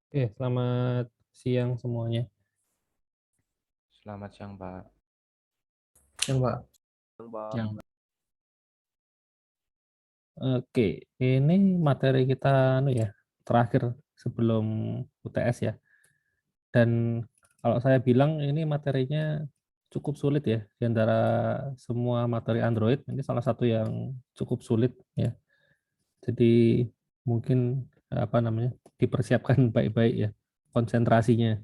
Oke, selamat siang semuanya. Selamat siang, Pak. Yang Pak. Mbak. Yang Oke, ini materi kita ya terakhir sebelum UTS ya. Dan kalau saya bilang ini materinya cukup sulit ya di antara semua materi Android. Ini salah satu yang cukup sulit ya. Jadi mungkin apa namanya dipersiapkan baik-baik ya konsentrasinya.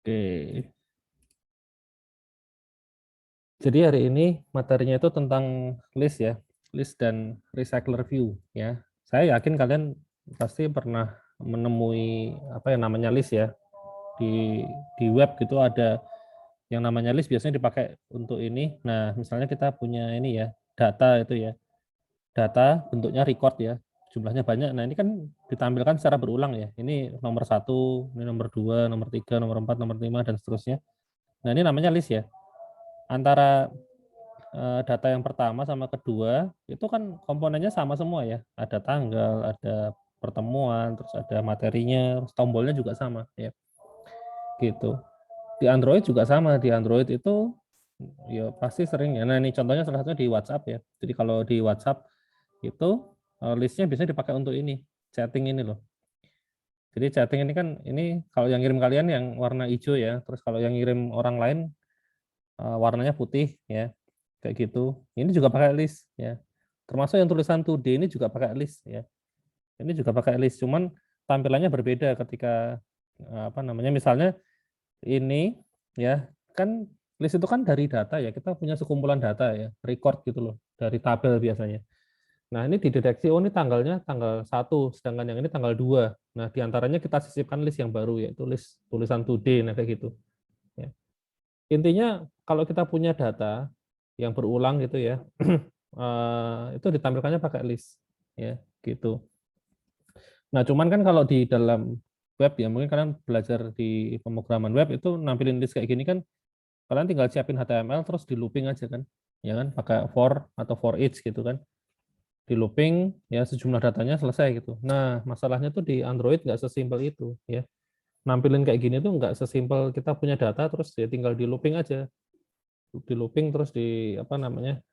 Oke. Jadi hari ini materinya itu tentang list ya, list dan recycler view ya. Saya yakin kalian pasti pernah menemui apa yang namanya list ya di web gitu ada yang namanya list biasanya dipakai untuk ini. Nah, misalnya kita punya ini ya data itu ya, data bentuknya record ya, jumlahnya banyak. Nah ini kan ditampilkan secara berulang ya. Ini nomor satu, ini nomor dua, nomor tiga, nomor empat, nomor lima dan seterusnya. Nah ini namanya list ya. Antara data yang pertama sama kedua itu kan komponennya sama semua ya. Ada tanggal, ada pertemuan, terus ada materinya, terus tombolnya juga sama ya. Gitu. Di Android juga sama. Di Android itu ya pasti sering ya. Nah, ini contohnya salah satunya di WhatsApp ya. Jadi kalau di WhatsApp itu listnya biasanya dipakai untuk ini, chatting ini loh. Jadi chatting ini kan ini kalau yang ngirim kalian yang warna hijau ya, terus kalau yang ngirim orang lain warnanya putih ya. Kayak gitu. Ini juga pakai list ya. Termasuk yang tulisan today ini juga pakai list ya. Ini juga pakai list, cuman tampilannya berbeda ketika apa namanya misalnya ini ya kan list itu kan dari data ya. Kita punya sekumpulan data ya, record gitu loh dari tabel biasanya. Nah, ini dideteksi oh ini tanggalnya tanggal 1, sedangkan yang ini tanggal 2. Nah, diantaranya kita sisipkan list yang baru yaitu list tulisan today nah kayak gitu ya. Intinya kalau kita punya data yang berulang gitu ya, itu ditampilkannya pakai list ya gitu. Nah, cuman kan kalau di dalam web ya, mungkin kalian belajar di pemrograman web itu nampilin list kayak gini kan kalian tinggal siapin HTML terus di looping aja kan. Ya kan, pakai for atau for each gitu kan. Di looping ya sejumlah datanya selesai gitu. Nah, masalahnya tuh di Android nggak sesimpel itu ya. Nampilin kayak gini tuh nggak sesimpel kita punya data terus ya tinggal di looping aja. Di looping terus di apa namanya?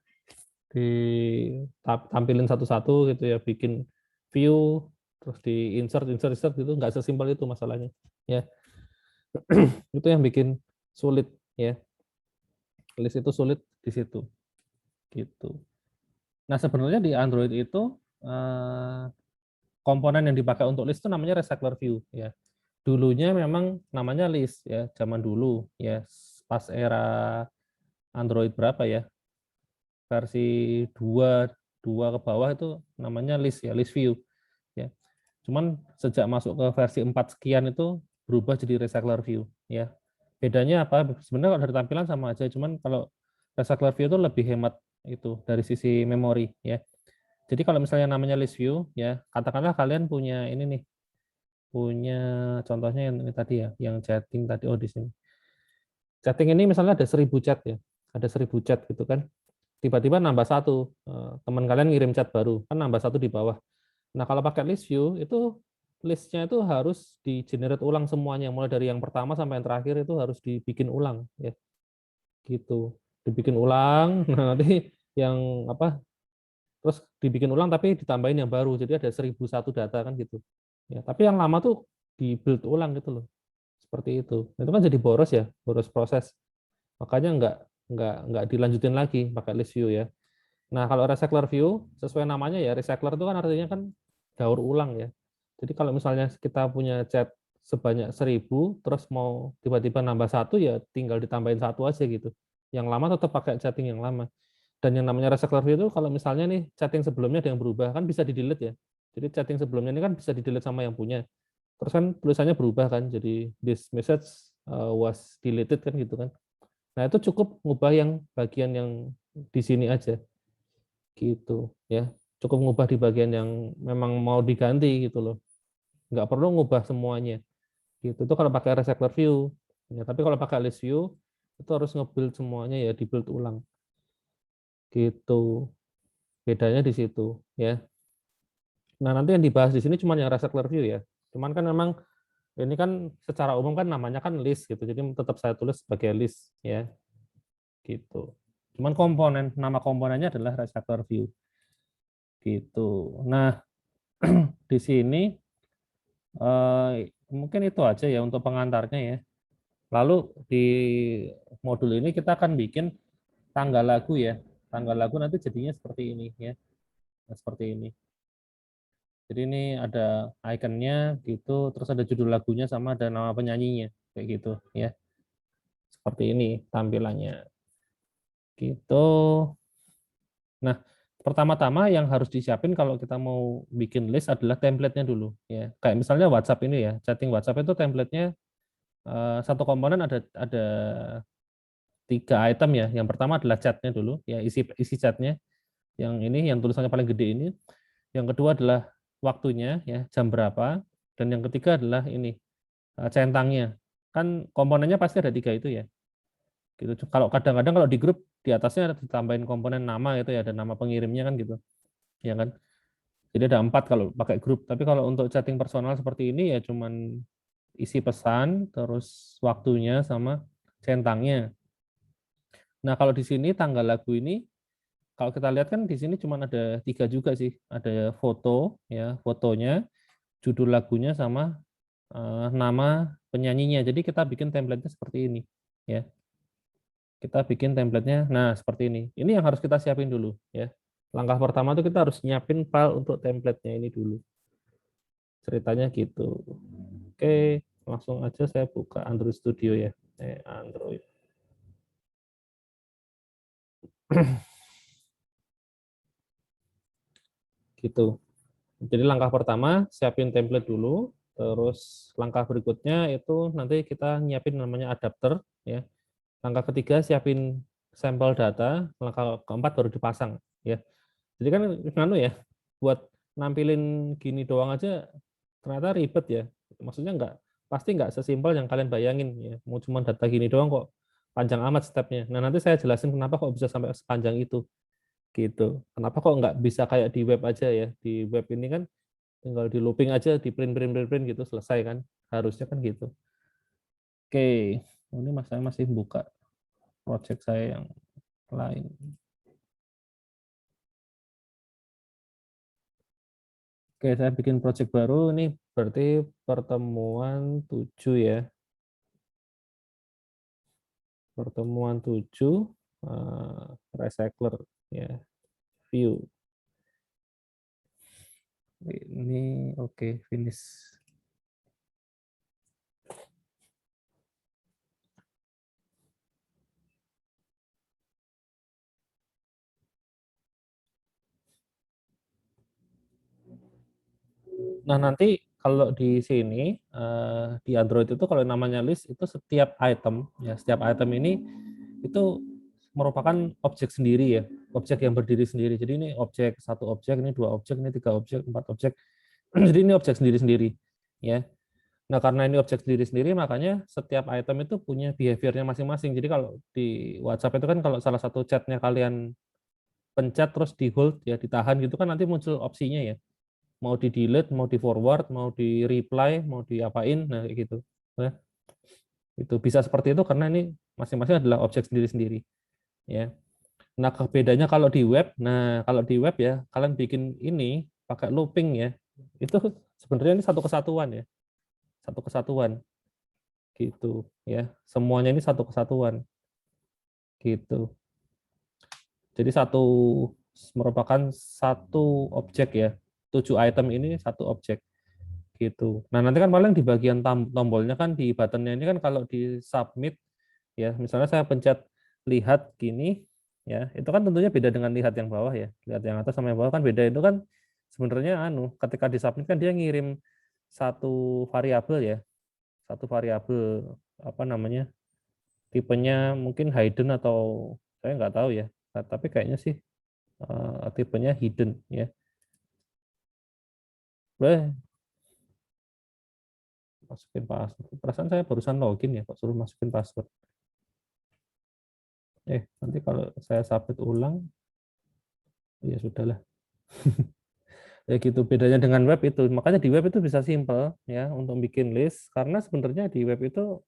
Ditampilin satu-satu gitu ya, bikin view terus di insert insert insert gitu nggak sesimpel itu masalahnya ya. Itu yang bikin sulit ya, list itu sulit di situ gitu. Nah sebenarnya di Android itu komponen yang dipakai untuk list itu namanya recycler view ya. Dulunya memang namanya list ya, zaman dulu ya, pas era Android berapa ya, versi 2 2 ke bawah itu namanya list ya, list view ya. Cuman sejak masuk ke versi 4 sekian itu berubah jadi recycler view ya. Bedanya apa? Sebenarnya kalau dari tampilan sama aja, cuman kalau recycler view itu lebih hemat itu dari sisi memori ya. Jadi kalau misalnya namanya list view ya, katakanlah kalian punya ini nih, punya contohnya yang ini tadi ya, yang chatting tadi oh di sini. Chatting ini misalnya ada 1000 chat ya, ada 1000 chat gitu kan. Tiba-tiba nambah satu, teman kalian ngirim chat baru, kan nambah satu di bawah. Nah, kalau pakai list view itu listnya itu harus di-generate ulang semuanya, mulai dari yang pertama sampai yang terakhir itu harus dibikin ulang ya, gitu. Dibikin ulang, nah nanti yang apa terus dibikin ulang tapi ditambahin yang baru. Jadi ada 1001 data kan gitu. Ya, tapi yang lama tuh di-build ulang gitu loh. Seperti itu. Itu kan jadi boros ya, boros proses. Makanya nggak dilanjutin lagi pakai list view ya. Nah, kalau recycler view, sesuai namanya ya, recycler itu kan artinya kan daur ulang ya. Jadi kalau misalnya kita punya chat sebanyak 1000, terus mau tiba-tiba nambah satu, ya tinggal ditambahin satu aja gitu. Yang lama tetap pakai chatting yang lama. Dan yang namanya recycler view itu kalau misalnya nih chatting sebelumnya ada yang berubah, kan bisa di-delete ya. Jadi chatting sebelumnya ini kan bisa di-delete sama yang punya. Terus kan tulisannya berubah kan, jadi this message was deleted kan gitu kan. Nah, itu cukup ngubah yang bagian yang di sini aja gitu ya. Cukup ngubah di bagian yang memang mau diganti gitu loh. Nggak perlu ngubah semuanya. Gitu. Itu kalau pakai recycler view. Ya, tapi kalau pakai list view itu harus nge-build semuanya ya, di-build ulang. Gitu. Bedanya di situ ya. Nah, nanti yang dibahas di sini cuma yang recycler view ya. Cuman kan memang ini kan secara umum kan namanya kan list gitu. Jadi tetap saya tulis sebagai list ya, gitu. Cuman komponen nama komponennya adalah recycler view gitu. Nah, di sini mungkin itu aja ya untuk pengantarnya ya. Lalu di modul ini kita akan bikin tanggal lagu ya. Tanggal lagu nanti jadinya seperti ini ya. Nah, seperti ini. Jadi ini ada ikonnya gitu, terus ada judul lagunya sama ada nama penyanyinya kayak gitu ya. Seperti ini tampilannya. Gitu. Nah, pertama-tama yang harus disiapin kalau kita mau bikin list adalah template-nya dulu ya. Kayak misalnya WhatsApp ini ya, chatting WhatsApp itu template-nya satu komponen ada 3 item ya. Yang pertama adalah chatnya dulu, ya isi isi chatnya. Yang ini yang tulisannya paling gede ini. Yang kedua adalah waktunya ya, jam berapa. Dan yang ketiga adalah ini centangnya. Kan komponennya pasti ada 3 itu ya. Gitu. Kalau kadang-kadang kalau di grup di atasnya ada ditambahin komponen nama itu ya, ada nama pengirimnya kan gitu. Ya kan? Jadi ada 4 kalau pakai grup. Tapi kalau untuk chatting personal seperti ini ya cuman isi pesan, terus waktunya sama centangnya. Nah, kalau di sini tanggal lagu ini, kalau kita lihat kan di sini cuma ada 3 juga sih. Ada foto, ya fotonya, judul lagunya sama nama penyanyinya. Jadi kita bikin template-nya seperti ini, ya. Kita bikin template-nya, nah seperti ini. Ini yang harus kita siapin dulu, ya. Langkah pertama itu kita harus nyiapin file untuk template-nya ini dulu. Ceritanya gitu. Oke, langsung aja saya buka Android Studio ya. Android. Gitu. Jadi langkah pertama siapin template dulu, terus langkah berikutnya itu nanti kita nyiapin namanya adapter ya. Langkah ketiga siapin sampel data, langkah keempat baru dipasang ya. Jadi kan nganu ya, buat nampilin gini doang aja ternyata ribet ya. Maksudnya pasti nggak sesimpel yang kalian bayangin ya. Mau cuma data gini doang kok panjang amat stepnya. Nah, nanti saya jelasin kenapa kok bisa sampai sepanjang itu gitu. Kenapa kok nggak bisa kayak di web aja ya. Di web ini kan tinggal di looping aja, di print print print print gitu selesai kan. Harusnya kan gitu. Oke, ini saya masih buka project saya yang lain. Oke, saya bikin project baru. Ini berarti pertemuan 7 ya. Pertemuan 7 recycler ya, view. Ini oke, finish. Nah, nanti kalau di sini di Android itu kalau namanya list itu setiap item ya, setiap item ini itu merupakan objek sendiri ya, objek yang berdiri sendiri. Jadi ini objek, satu objek, ini 2 objek, ini 3 objek, 4 objek. Jadi ini objek sendiri-sendiri ya. Nah, karena ini objek sendiri-sendiri makanya setiap item itu punya behavior-nya masing-masing. Jadi kalau di WhatsApp itu kan kalau salah satu chatnya kalian pencet terus di hold ya, ditahan gitu kan nanti muncul opsinya ya, mau di delete, mau di forward, mau di reply, mau diapain, nah kayak gitu. Nah, itu bisa seperti itu karena ini masing-masing adalah objek sendiri-sendiri ya. Nah, bedanya kalau di web, nah kalau di web ya kalian bikin ini pakai looping ya, itu sebenarnya ini satu kesatuan ya, satu kesatuan gitu ya. Semuanya ini satu kesatuan gitu. Jadi merupakan satu objek ya. 7 item ini satu objek gitu. Nah, nanti kan paling di bagian tombolnya kan di buttonnya ini kan kalau di submit ya, misalnya saya pencet lihat gini ya, itu kan tentunya beda dengan lihat yang bawah ya. Lihat yang atas sama yang bawah kan beda, itu kan sebenarnya ketika di submit kan dia ngirim satu variabel ya, satu variabel apa namanya? Tipenya mungkin hidden atau saya nggak tahu ya. Nah, tapi kayaknya sih tipenya hidden ya. Boleh masukin password. Perasaan saya barusan login ya, kok suruh masukin password. Nanti kalau saya submit ulang, ya sudahlah. Ya gitu, bedanya dengan web itu. Makanya di web itu bisa simple ya untuk bikin list karena sebenarnya di web itu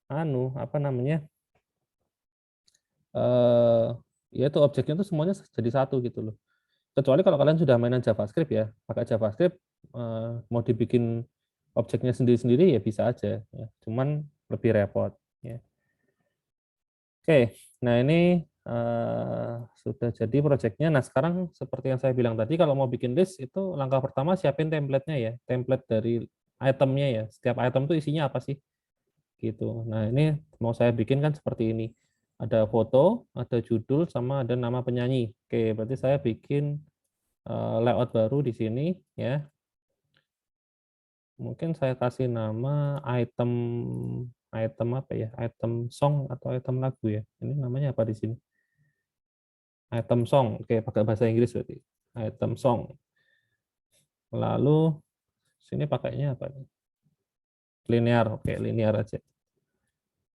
apa namanya? eh ya itu objeknya itu semuanya jadi satu gitu loh. Kecuali kalau kalian sudah mainan JavaScript ya, pakai JavaScript mau dibikin objeknya sendiri-sendiri ya bisa aja ya. Cuman lebih repot ya. Oke, nah ini sudah jadi proyeknya. Nah sekarang seperti yang saya bilang tadi, kalau mau bikin list itu langkah pertama siapin template-nya ya, template dari itemnya ya. Setiap item itu isinya apa sih? Gitu. Nah ini mau saya bikin kan seperti ini. Ada foto, ada judul, sama ada nama penyanyi. Oke, berarti saya bikin layout baru di sini ya. Mungkin saya kasih nama item item apa ya? Item song atau item lagu ya. Ini namanya apa di sini? Item song. Oke, pakai bahasa Inggris berarti. Item song. Lalu sini pakainya apa nih? Linear. Oke, linear aja.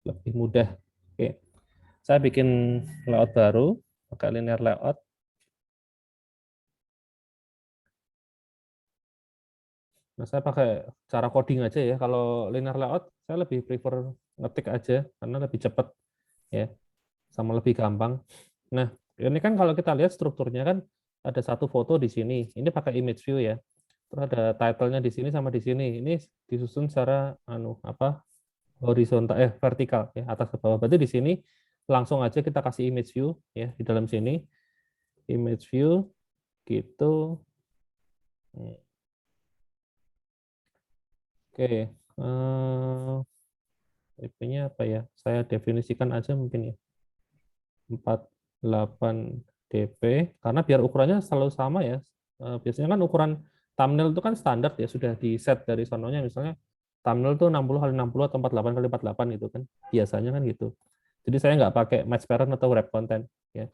Lebih mudah. Oke. Saya bikin layout baru pakai linear layout. Nah, saya pakai cara coding aja ya. Kalau linear layout saya lebih prefer ngetik aja karena lebih cepat ya, sama lebih gampang. Nah, ini kan kalau kita lihat strukturnya kan ada satu foto di sini. Ini pakai image view ya. Terus ada title-nya di sini sama di sini. Ini disusun secara horizontal vertikal ya, atas ke bawah. Berarti di sini langsung aja kita kasih image view ya di dalam sini. Image view gitu. Oke. IP-nya apa ya? Saya definisikan aja mungkin ya. 48 dp karena biar ukurannya selalu sama ya. Biasanya kan ukuran thumbnail itu kan standar ya, sudah di set dari sononya, misalnya thumbnail tuh 60 kali 60 atau 48 kali 48 gitu kan. Biasanya kan gitu. Jadi saya nggak pakai match parent atau wrap content ya.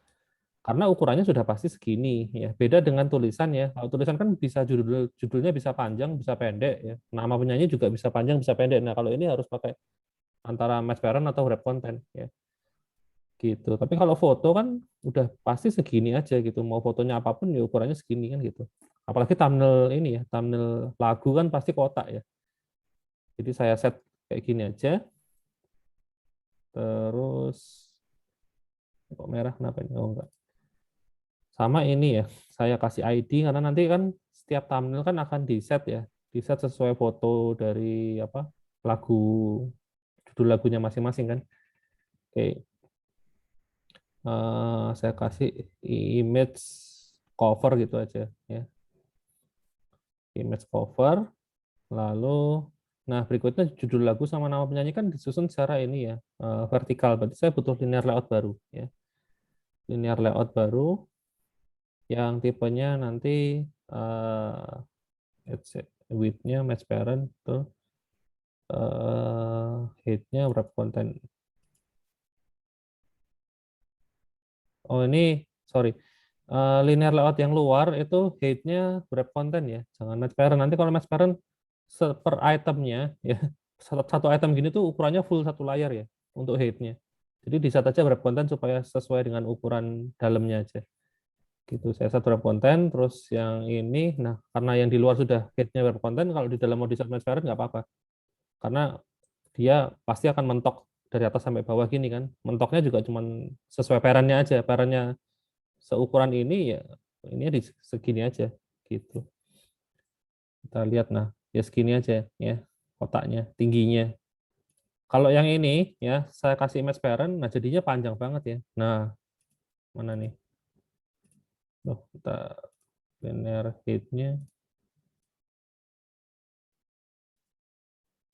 Karena ukurannya sudah pasti segini ya. Beda dengan tulisan ya. Kalau tulisan kan bisa judulnya bisa panjang, bisa pendek ya. Nama penyanyi juga bisa panjang, bisa pendek. Nah, kalau ini harus pakai antara match parent atau wrap content ya. Gitu. Tapi kalau foto kan udah pasti segini aja gitu. Mau fotonya apapun ya ukurannya segini kan gitu. Apalagi thumbnail ini ya, thumbnail lagu kan pasti kotak ya. Jadi saya set kayak gini aja. Terus kok merah kenapa ini? Oh enggak. Sama ini ya, saya kasih ID karena nanti kan setiap thumbnail kan akan di set ya. Di set sesuai foto dari apa? Lagu, judul lagunya masing-masing kan. Oke. Saya kasih image cover gitu aja ya. Image cover. Lalu, nah berikutnya judul lagu sama nama penyanyi kan disusun secara ini ya, vertikal. Berarti saya butuh linear layout baru ya. Linear layout baru yang tipenya nanti width-nya match parent tuh, height-nya wrap content. Oh ini, sorry. Linear layout yang luar itu height-nya wrap content ya. Jangan match parent. Nanti kalau match parent per itemnya ya, satu item gini tuh ukurannya full satu layar ya untuk height-nya. Jadi di set aja wrap content supaya sesuai dengan ukuran dalamnya aja. Gitu. Saya set wrap content, terus yang ini, nah karena yang di luar sudah height-nya wrap content, kalau di dalam mau di set match parent nggak apa-apa. Karena dia pasti akan mentok dari atas sampai bawah gini kan. Mentoknya juga cuma sesuai parentnya aja. Parentnya seukuran ini ya, ini di segini aja gitu. Kita lihat, nah ya segini aja ya kotaknya, tingginya. Kalau yang ini ya saya kasih image parent, nah jadinya panjang banget ya. Nah mana nih? Loh, kita linear height-nya.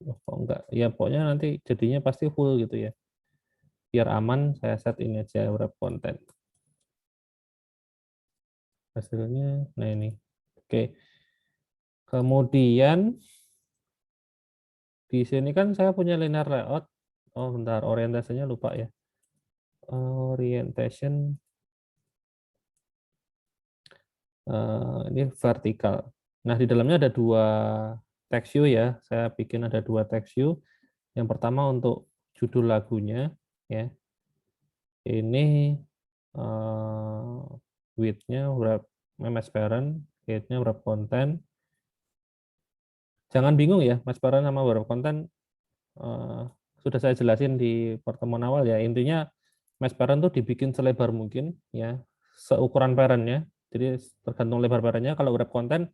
Loh, kok enggak? Ya pokoknya nanti jadinya pasti full gitu ya. Biar aman saya set ini aja wrap content. Hasilnya, nah ini. Oke. Kemudian di sini kan saya punya linear layout. Oh bentar, orientasinya lupa ya. Orientation ini vertikal. Nah, di dalamnya ada dua text view ya. Saya bikin ada dua text view. Yang pertama untuk judul lagunya ya. Ini width-nya wrap MS parent Headnya wrap content. Jangan bingung ya, Mas Baran sama wrap content eh, sudah saya jelasin di pertemuan awal ya. Intinya Mas parent tuh dibikin selebar mungkin ya, seukuran parentnya. Jadi tergantung lebar parentnya. Kalau wrap content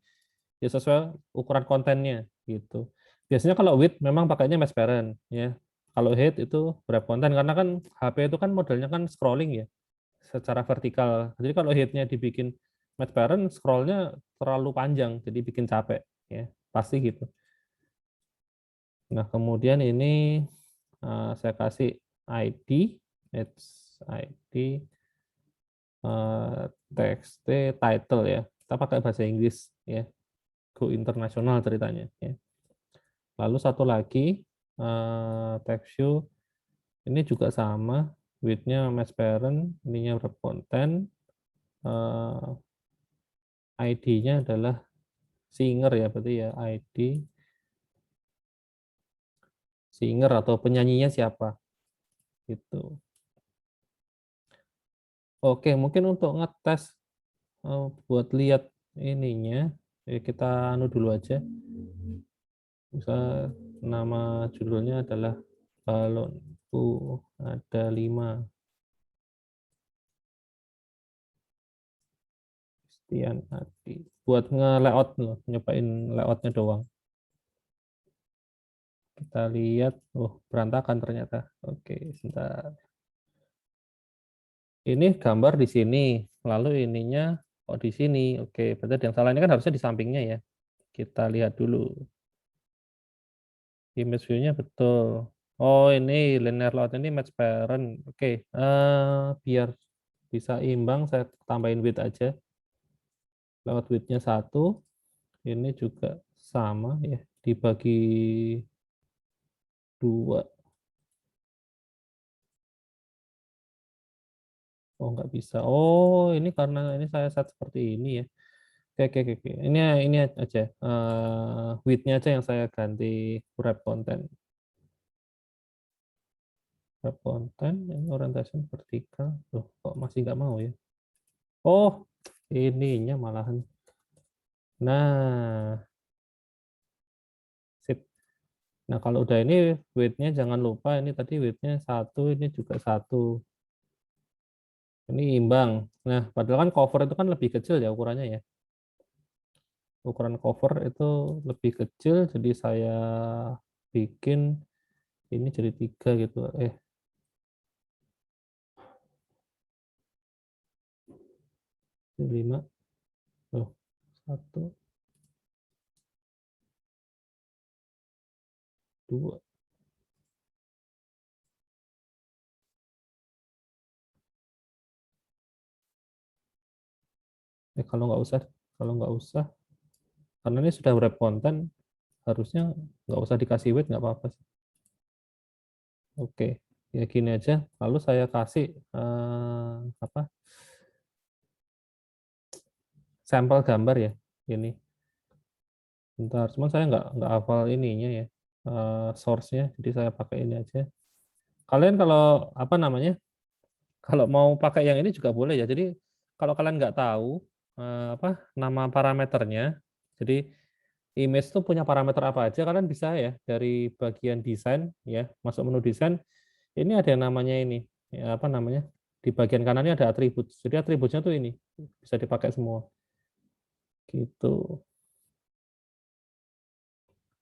ya sesuai ukuran kontennya gitu. Biasanya kalau width memang pakainya match parent ya. Kalau height itu wrap content karena kan HP itu kan modelnya kan scrolling ya secara vertikal. Jadi kalau heightnya dibikin match parent, scrollnya terlalu panjang, jadi bikin capek ya. Pasti gitu. Nah, kemudian ini saya kasih ID, ID, TXT, title ya. Kita pakai bahasa Inggris ya. Go internasional ceritanya ya. Lalu satu lagi text view ini juga sama, width-nya match parent, ininya wrap content, ID-nya adalah singer ya, berarti ya ID singer atau penyanyinya siapa gitu. Oke, mungkin untuk ngetes buat lihat ininya, ya kita anu dulu aja. Misal nama judulnya adalah balonku ada 5. Christian Adi. Buat nge-layout loh, nyobain layoutnya doang. Kita lihat, oh berantakan ternyata. Oke, sebentar. Ini gambar di sini, lalu ininya kok di sini. Oke, berarti yang salah ini kan harusnya di sampingnya ya. Kita lihat dulu. Image view-nya betul. Oh, ini linear layout ini match parent. Oke, biar bisa imbang, saya tambahin width aja. Layout width-nya 1. Ini juga sama ya, dibagi 2. Oh, nggak bisa. Oh, ini karena ini saya set seperti ini ya. Oke, oke, oke, oke. Ini aja. Width-nya aja yang saya ganti wrap content. Wrap content, ini orientation vertikal. Loh, kok masih nggak mau ya? Oh, ininya malahan. Nah, sip. Nah, kalau udah ini width-nya jangan lupa ini tadi width-nya 1, ini juga 1. Ini imbang. Nah, padahal kan cover itu kan lebih kecil ya ukurannya ya. Ukuran cover itu lebih kecil, jadi saya bikin ini jadi 3 gitu. 5. Oh, 1, 2. Kalau nggak usah, karena ini sudah wrap content, harusnya nggak usah dikasih weight, nggak apa-apa sih. Oke, ya gini aja. Lalu saya kasih apa sampel gambar ya. Ini, bentar. Cuman saya nggak hafal ininya ya, source-nya. Jadi saya pakai ini aja. Kalian kalau apa namanya? Kalau mau pakai yang ini juga boleh ya. Jadi kalau kalian nggak tahu apa nama parameternya, jadi image itu punya parameter apa aja, kalian bisa ya dari bagian desain ya, masuk menu desain. Ini ada yang namanya ini, ya, apa namanya? Di bagian kanannya ada atribut. Jadi atributnya tuh ini bisa dipakai semua. Gitu.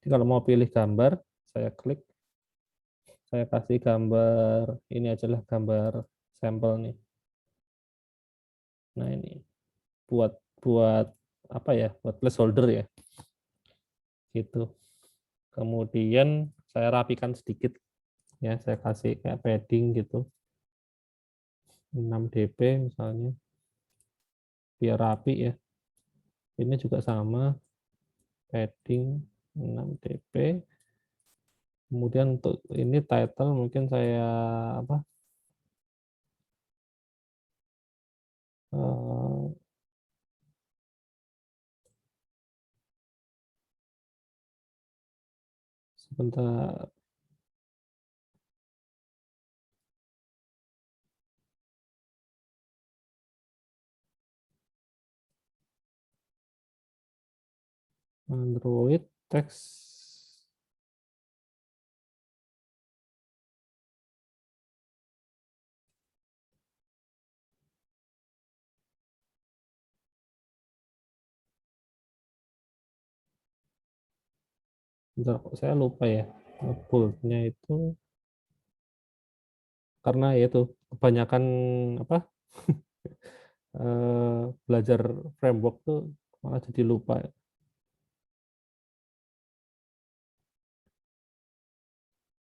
Jadi kalau mau pilih gambar, saya klik, saya kasih gambar ini aja lah, gambar sampel nih. Nah ini buat buat apa ya? Buat placeholder ya. Gitu. Kemudian saya rapikan sedikit ya, saya kasih kayak padding gitu. 6 dp misalnya, biar rapi ya. Ini juga sama, padding 6 dp. Kemudian untuk ini title mungkin saya apa? eh, Sebentar. Android text. Bentar, kok saya lupa ya. Boldnya itu karena ya itu kebanyakan apa belajar framework tuh malah jadi lupa.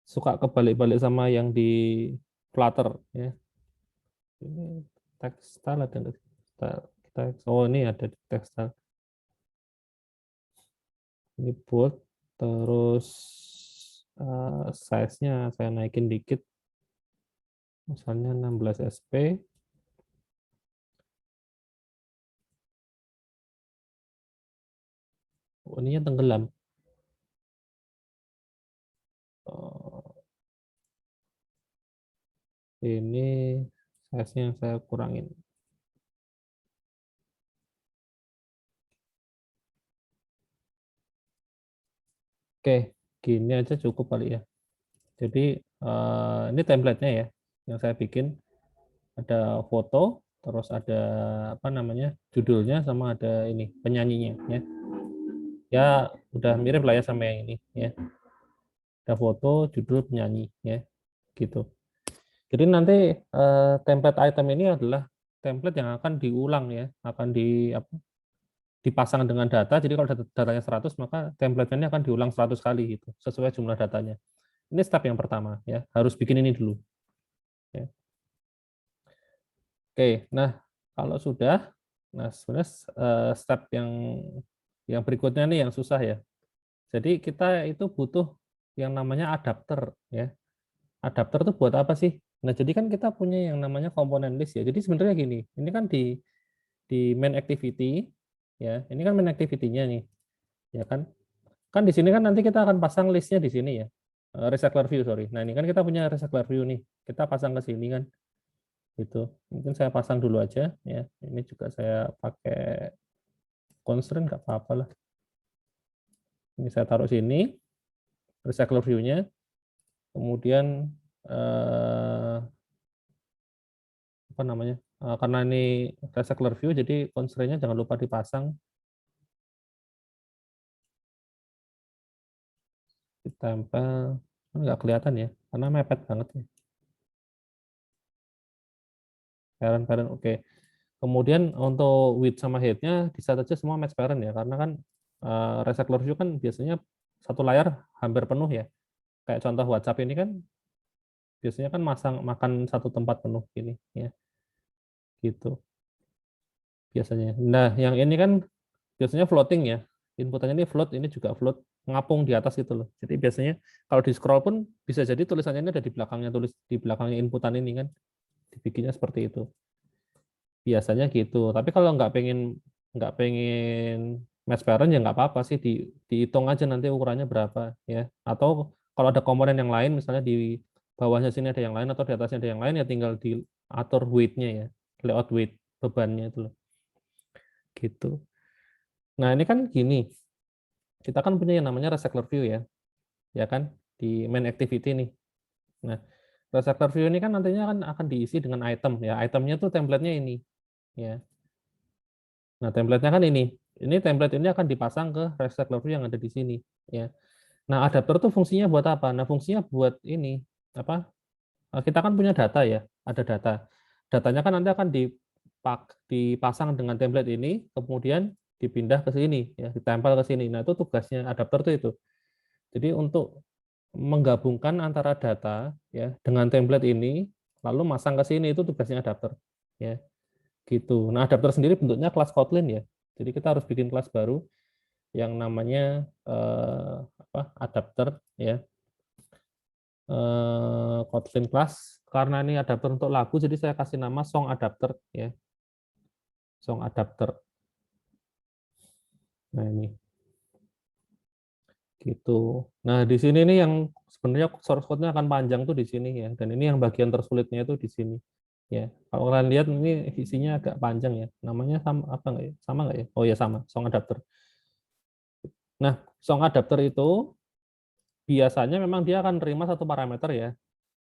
Suka kebalik-balik sama yang di Flutter ya. Ini textile ada nggak sih? Oh ini ada di textile. Ini bold, terus size-nya saya naikin dikit, misalnya 16 sp. Oh, ininya tenggelam. Oh, ini size-nya saya kurangin. Oke, gini aja cukup kali ya. Jadi ini template-nya ya yang saya bikin. Ada foto, terus ada apa namanya judulnya, sama ada ini penyanyinya ya. Ya udah mirip lah ya sama yang ini ya. Ada foto, judul, penyanyi ya, gitu. Jadi nanti template item ini adalah template yang akan diulang ya, akan dipasang dengan data. Jadi kalau datanya 100, maka template ini akan diulang 100 kali gitu, sesuai jumlah datanya. Ini step yang pertama ya, harus bikin ini dulu. Ya. Oke, nah kalau sudah, nah sebenarnya step yang berikutnya nih yang susah ya. Jadi kita itu butuh yang namanya adapter ya. Adapter itu buat apa sih? Nah, jadi kan kita punya yang namanya komponen list ya. Jadi sebenarnya gini, ini kan di main activity ya. Ini kan main activity-nya nih, ya kan? Kan di sini kan nanti kita akan pasang listnya di sini ya. Recycler view, sorry. Nah, ini kan kita punya recycler view nih. Kita pasang ke sini kan. Gitu. Mungkin saya pasang dulu aja ya. Ini juga saya pakai constraint nggak apa-apa lah. Ini saya taruh sini, recycler view-nya. Kemudian apa namanya? Karena ini recycler view, jadi constraint-nya jangan lupa dipasang, ditempel. Nggak kelihatan ya, karena mepet banget ya. Parent, oke. Kemudian untuk width sama height-nya bisa saja semua match parent ya, karena kan recycler view kan biasanya satu layar hampir penuh ya. Kayak contoh WhatsApp ini kan biasanya kan makan satu tempat penuh gini ya, gitu biasanya. Nah, yang ini kan biasanya floating ya. Inputannya ini float, ini juga float, ngapung di atas gitu loh. Jadi biasanya kalau di scroll pun bisa jadi tulisannya ini ada di belakangnya, tulis di belakangnya inputan ini kan, dibikinnya seperti itu. Biasanya gitu. Tapi kalau nggak pengen match parent ya nggak apa-apa sih, dihitung aja nanti ukurannya berapa ya. Atau kalau ada komponen yang lain, misalnya di bawahnya sini ada yang lain atau di atasnya ada yang lain, ya tinggal diatur weight-nya ya, layout weight bebannya itu loh. Gitu. Nah, ini kan gini, kita kan punya yang namanya recycler view ya kan, di main activity nih. Nah, recycler view ini kan nantinya akan diisi dengan item ya. Itemnya tuh template-nya ini ya. Nah, template-nya kan ini. Ini template ini akan dipasang ke recycler view yang ada di sini ya. Nah, adapter tuh fungsinya buat apa? Nah, fungsinya buat ini apa? Kita kan punya data ya, ada data. Datanya kan nanti akan dipasang dengan template ini, kemudian dipindah ke sini ya, ditempel ke sini. Nah, itu tugasnya adapter tuh itu. Jadi untuk menggabungkan antara data ya dengan template ini, lalu masang ke sini, itu tugasnya adapter ya, gitu. Nah, adapter sendiri bentuknya kelas Kotlin ya. Jadi kita harus bikin kelas baru yang namanya adapter ya. Kotlin class, karena ini adapter untuk lagu, jadi saya kasih nama song adapter ya, song adapter. Nah, ini gitu. Nah, di sini nih yang sebenarnya source code-nya akan panjang tuh di sini ya, dan ini yang bagian tersulitnya itu di sini ya. Kalau kalian lihat ini isinya agak panjang ya. Namanya sama apa nggak ya? Sama nggak ya? Oh ya sama, song adapter. Nah, song adapter itu biasanya memang dia akan terima satu parameter ya,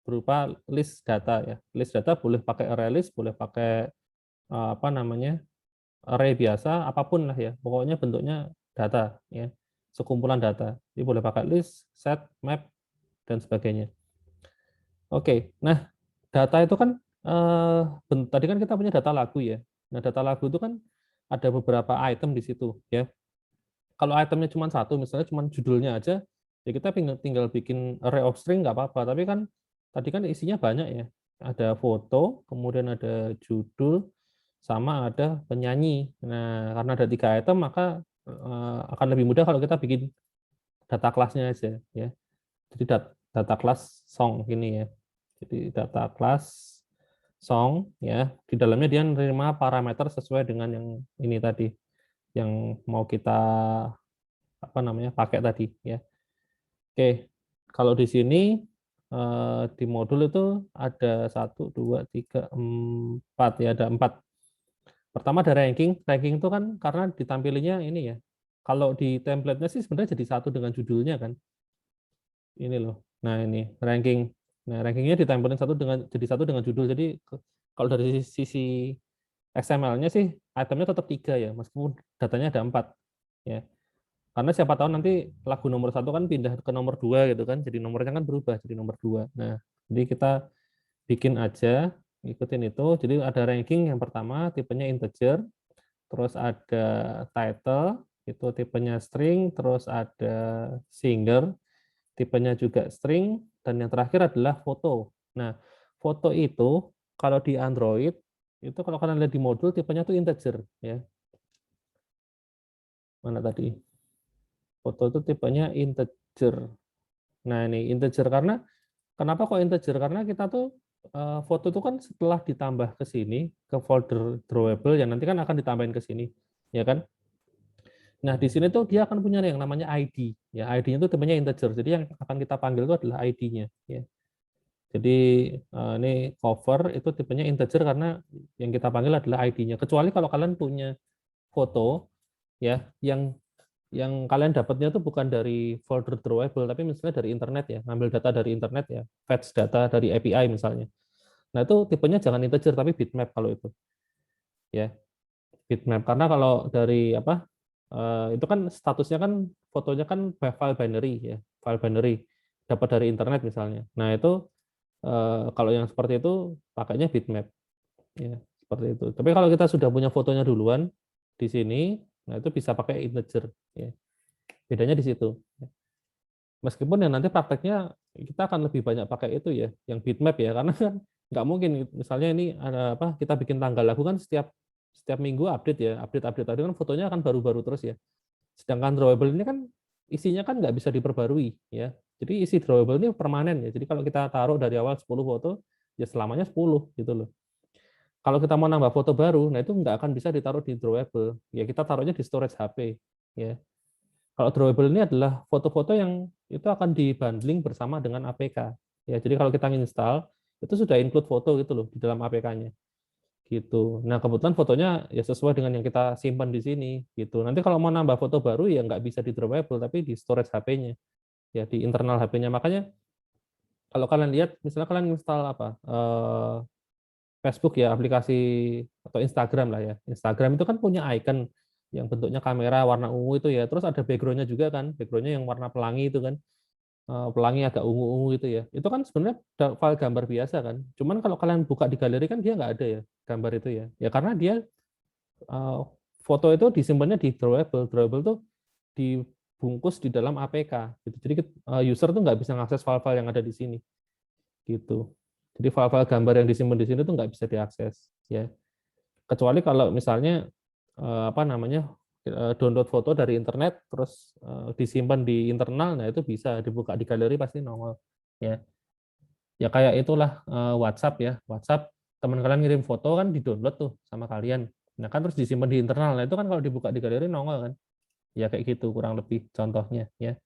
berupa list data ya. List data boleh pakai array list, boleh pakai apa namanya, array biasa, apapun lah ya. Pokoknya bentuknya data ya, sekumpulan data. Jadi boleh pakai list, set, map, dan sebagainya. Oke, nah data itu kan tadi kan kita punya data lagu ya. Nah data lagu itu kan ada beberapa item di situ ya. Kalau itemnya cuma satu, misalnya cuma judulnya aja, ya kita tinggal bikin array of string nggak apa-apa. Tapi kan tadi kan isinya banyak ya. Ada foto, kemudian ada judul, sama ada penyanyi. Nah karena ada 3 item, maka akan lebih mudah kalau kita bikin data kelasnya aja ya. Jadi data kelas song ini ya. Jadi data kelas song ya, di dalamnya dia menerima parameter sesuai dengan yang ini tadi, yang mau kita apa namanya pakai tadi ya. Oke, kalau di sini di modul itu ada 1, 2, 3, 4 ya, ada 4. Pertama ada ranking. Ranking itu kan karena ditampilinnya ini ya. Kalau di template-nya sih sebenarnya jadi satu dengan judulnya kan. Ini loh. Nah, ini ranking. Nah, rankingnya ditempelin jadi satu dengan judul. Jadi kalau dari sisi XML-nya sih itemnya tetap 3 ya, meskipun datanya ada 4 ya. Karena siapa tahu nanti lagu nomor 1 kan pindah ke nomor 2 gitu kan, jadi nomornya kan berubah jadi nomor 2. Nah, jadi kita bikin aja, ikutin itu. Jadi ada ranking yang pertama, tipenya integer, terus ada title, itu tipenya string, terus ada singer, tipenya juga string, dan yang terakhir adalah foto. Nah, foto itu kalau di Android itu kalau kalian lihat di modul tipenya tuh integer ya. Mana tadi? Foto itu tipenya integer. Nah, ini integer karena kenapa kok integer? Karena kita tuh foto itu kan setelah ditambah ke sini ke folder drawable yang nanti kan akan ditambahin ke sini, ya kan? Nah, di sini tuh dia akan punya yang namanya ID. Ya, ID-nya itu tipenya integer. Jadi yang akan kita panggil itu adalah ID-nya, ya. Jadi ini cover itu tipenya integer karena yang kita panggil adalah ID-nya. Kecuali kalau kalian punya foto ya yang kalian dapatnya itu bukan dari folder drawable tapi misalnya dari internet ya, ngambil data dari internet ya, fetch data dari API misalnya. Nah, itu tipenya jangan integer tapi bitmap kalau itu. Ya, bitmap karena kalau dari apa itu kan statusnya kan fotonya kan file binary ya, file binary dapat dari internet misalnya. Nah, itu kalau yang seperti itu pakainya bitmap ya, seperti itu. Tapi kalau kita sudah punya fotonya duluan di sini, nah itu bisa pakai integer ya. Bedanya di situ. Meskipun yang nanti prakteknya kita akan lebih banyak pakai itu ya, yang bitmap ya, karena kan nggak mungkin misalnya ini ada apa kita bikin tanggal lagu kan setiap setiap minggu update ya, update tadi kan fotonya akan baru-baru terus ya. Sedangkan drawable ini kan isinya kan nggak bisa diperbarui ya. Jadi isi drawable ini permanen ya. Jadi kalau kita taruh dari awal 10 foto, ya selamanya 10 gitu loh. Kalau kita mau nambah foto baru, nah itu nggak akan bisa ditaruh di drawable. Ya kita taruhnya di storage HP ya. Kalau drawable ini adalah foto-foto yang itu akan dibundling bersama dengan APK. Ya, jadi kalau kita install itu sudah include foto gitu loh di dalam APK-nya. Gitu. Nah, kebetulan fotonya ya sesuai dengan yang kita simpan di sini gitu. Nanti kalau mau nambah foto baru ya nggak bisa di drawable tapi di storage HP-nya. Ya di internal HP-nya. Makanya kalau kalian lihat misalnya kalian install apa? Facebook ya, aplikasi atau Instagram lah ya. Instagram itu kan punya icon yang bentuknya kamera warna ungu itu ya. Terus ada background-nya juga kan, background-nya yang warna pelangi itu kan. Pelangi agak ungu-ungu itu ya. Itu kan sebenarnya file gambar biasa kan. Cuman kalau kalian buka di galeri kan dia nggak ada ya gambar itu ya. Ya karena dia eh, foto itu disimpannya di drawable. Drawable tuh dibungkus di dalam APK gitu. Jadi user tuh nggak bisa mengakses file-file yang ada di sini gitu. Jadi file-file gambar yang disimpan di sini tuh nggak bisa diakses ya. Kecuali kalau misalnya apa namanya download foto dari internet terus disimpan di internal, nah itu bisa dibuka di galeri pasti nongol ya. Ya kayak itulah WhatsApp ya. WhatsApp teman kalian ngirim foto kan di-download tuh sama kalian. Nah kan terus disimpan di internal. Nah itu kan kalau dibuka di galeri nongol kan. Ya kayak gitu kurang lebih contohnya ya.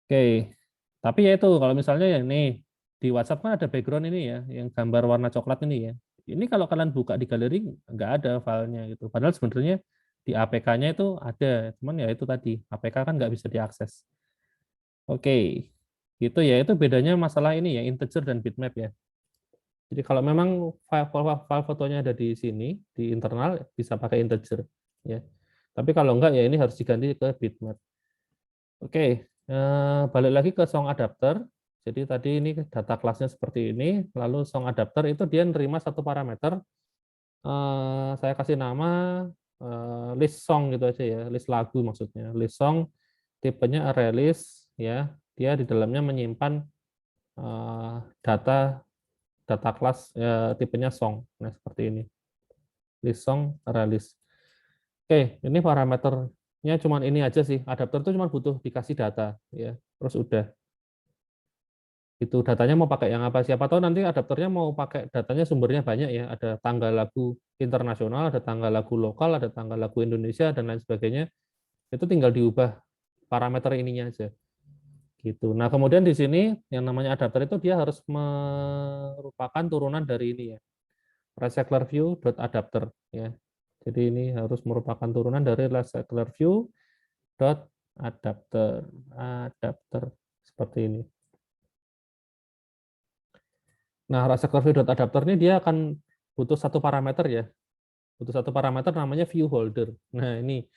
Oke. Tapi ya itu kalau misalnya yang nih di WhatsApp kan ada background ini ya, yang gambar warna coklat ini ya. Ini kalau kalian buka di galeri nggak ada filenya gitu. Padahal sebenarnya Di APK-nya itu ada, cuman ya itu tadi, APK kan nggak bisa diakses. Oke, gitu ya, itu bedanya masalah ini ya, integer dan bitmap ya. Jadi kalau memang file fotonya ada di sini, di internal, bisa pakai integer. Ya. Tapi kalau enggak, ya ini harus diganti ke bitmap. Oke, balik lagi ke song adapter. Jadi tadi ini data kelasnya seperti ini, lalu song adapter itu dia nerima satu parameter, saya kasih nama list song gitu aja ya, list lagu maksudnya. List song tipenya array list ya, dia di dalamnya menyimpan data data kelas tipenya song. Nah, seperti ini. List song array list. Oke, ini parameternya cuman ini aja sih. Adapter itu cuma butuh dikasih data ya. Terus udah. Itu datanya mau pakai yang apa? Siapa tahu nanti adapternya mau pakai datanya sumbernya banyak ya. Ada tanggal lagu internasional, ada tanggal lagu lokal, ada tanggal lagu Indonesia dan lain sebagainya. Itu tinggal diubah parameter ininya aja. Gitu. Nah, kemudian di sini yang namanya adapter itu dia harus merupakan turunan dari ini ya. Recycler view dot adapter ya. Jadi ini harus merupakan turunan dari recycler view dot adapter. Adapter seperti ini. Nah, recycler view dot adapter ini dia akan butuh satu parameter ya. Butuh satu parameter namanya view holder. Nah, ini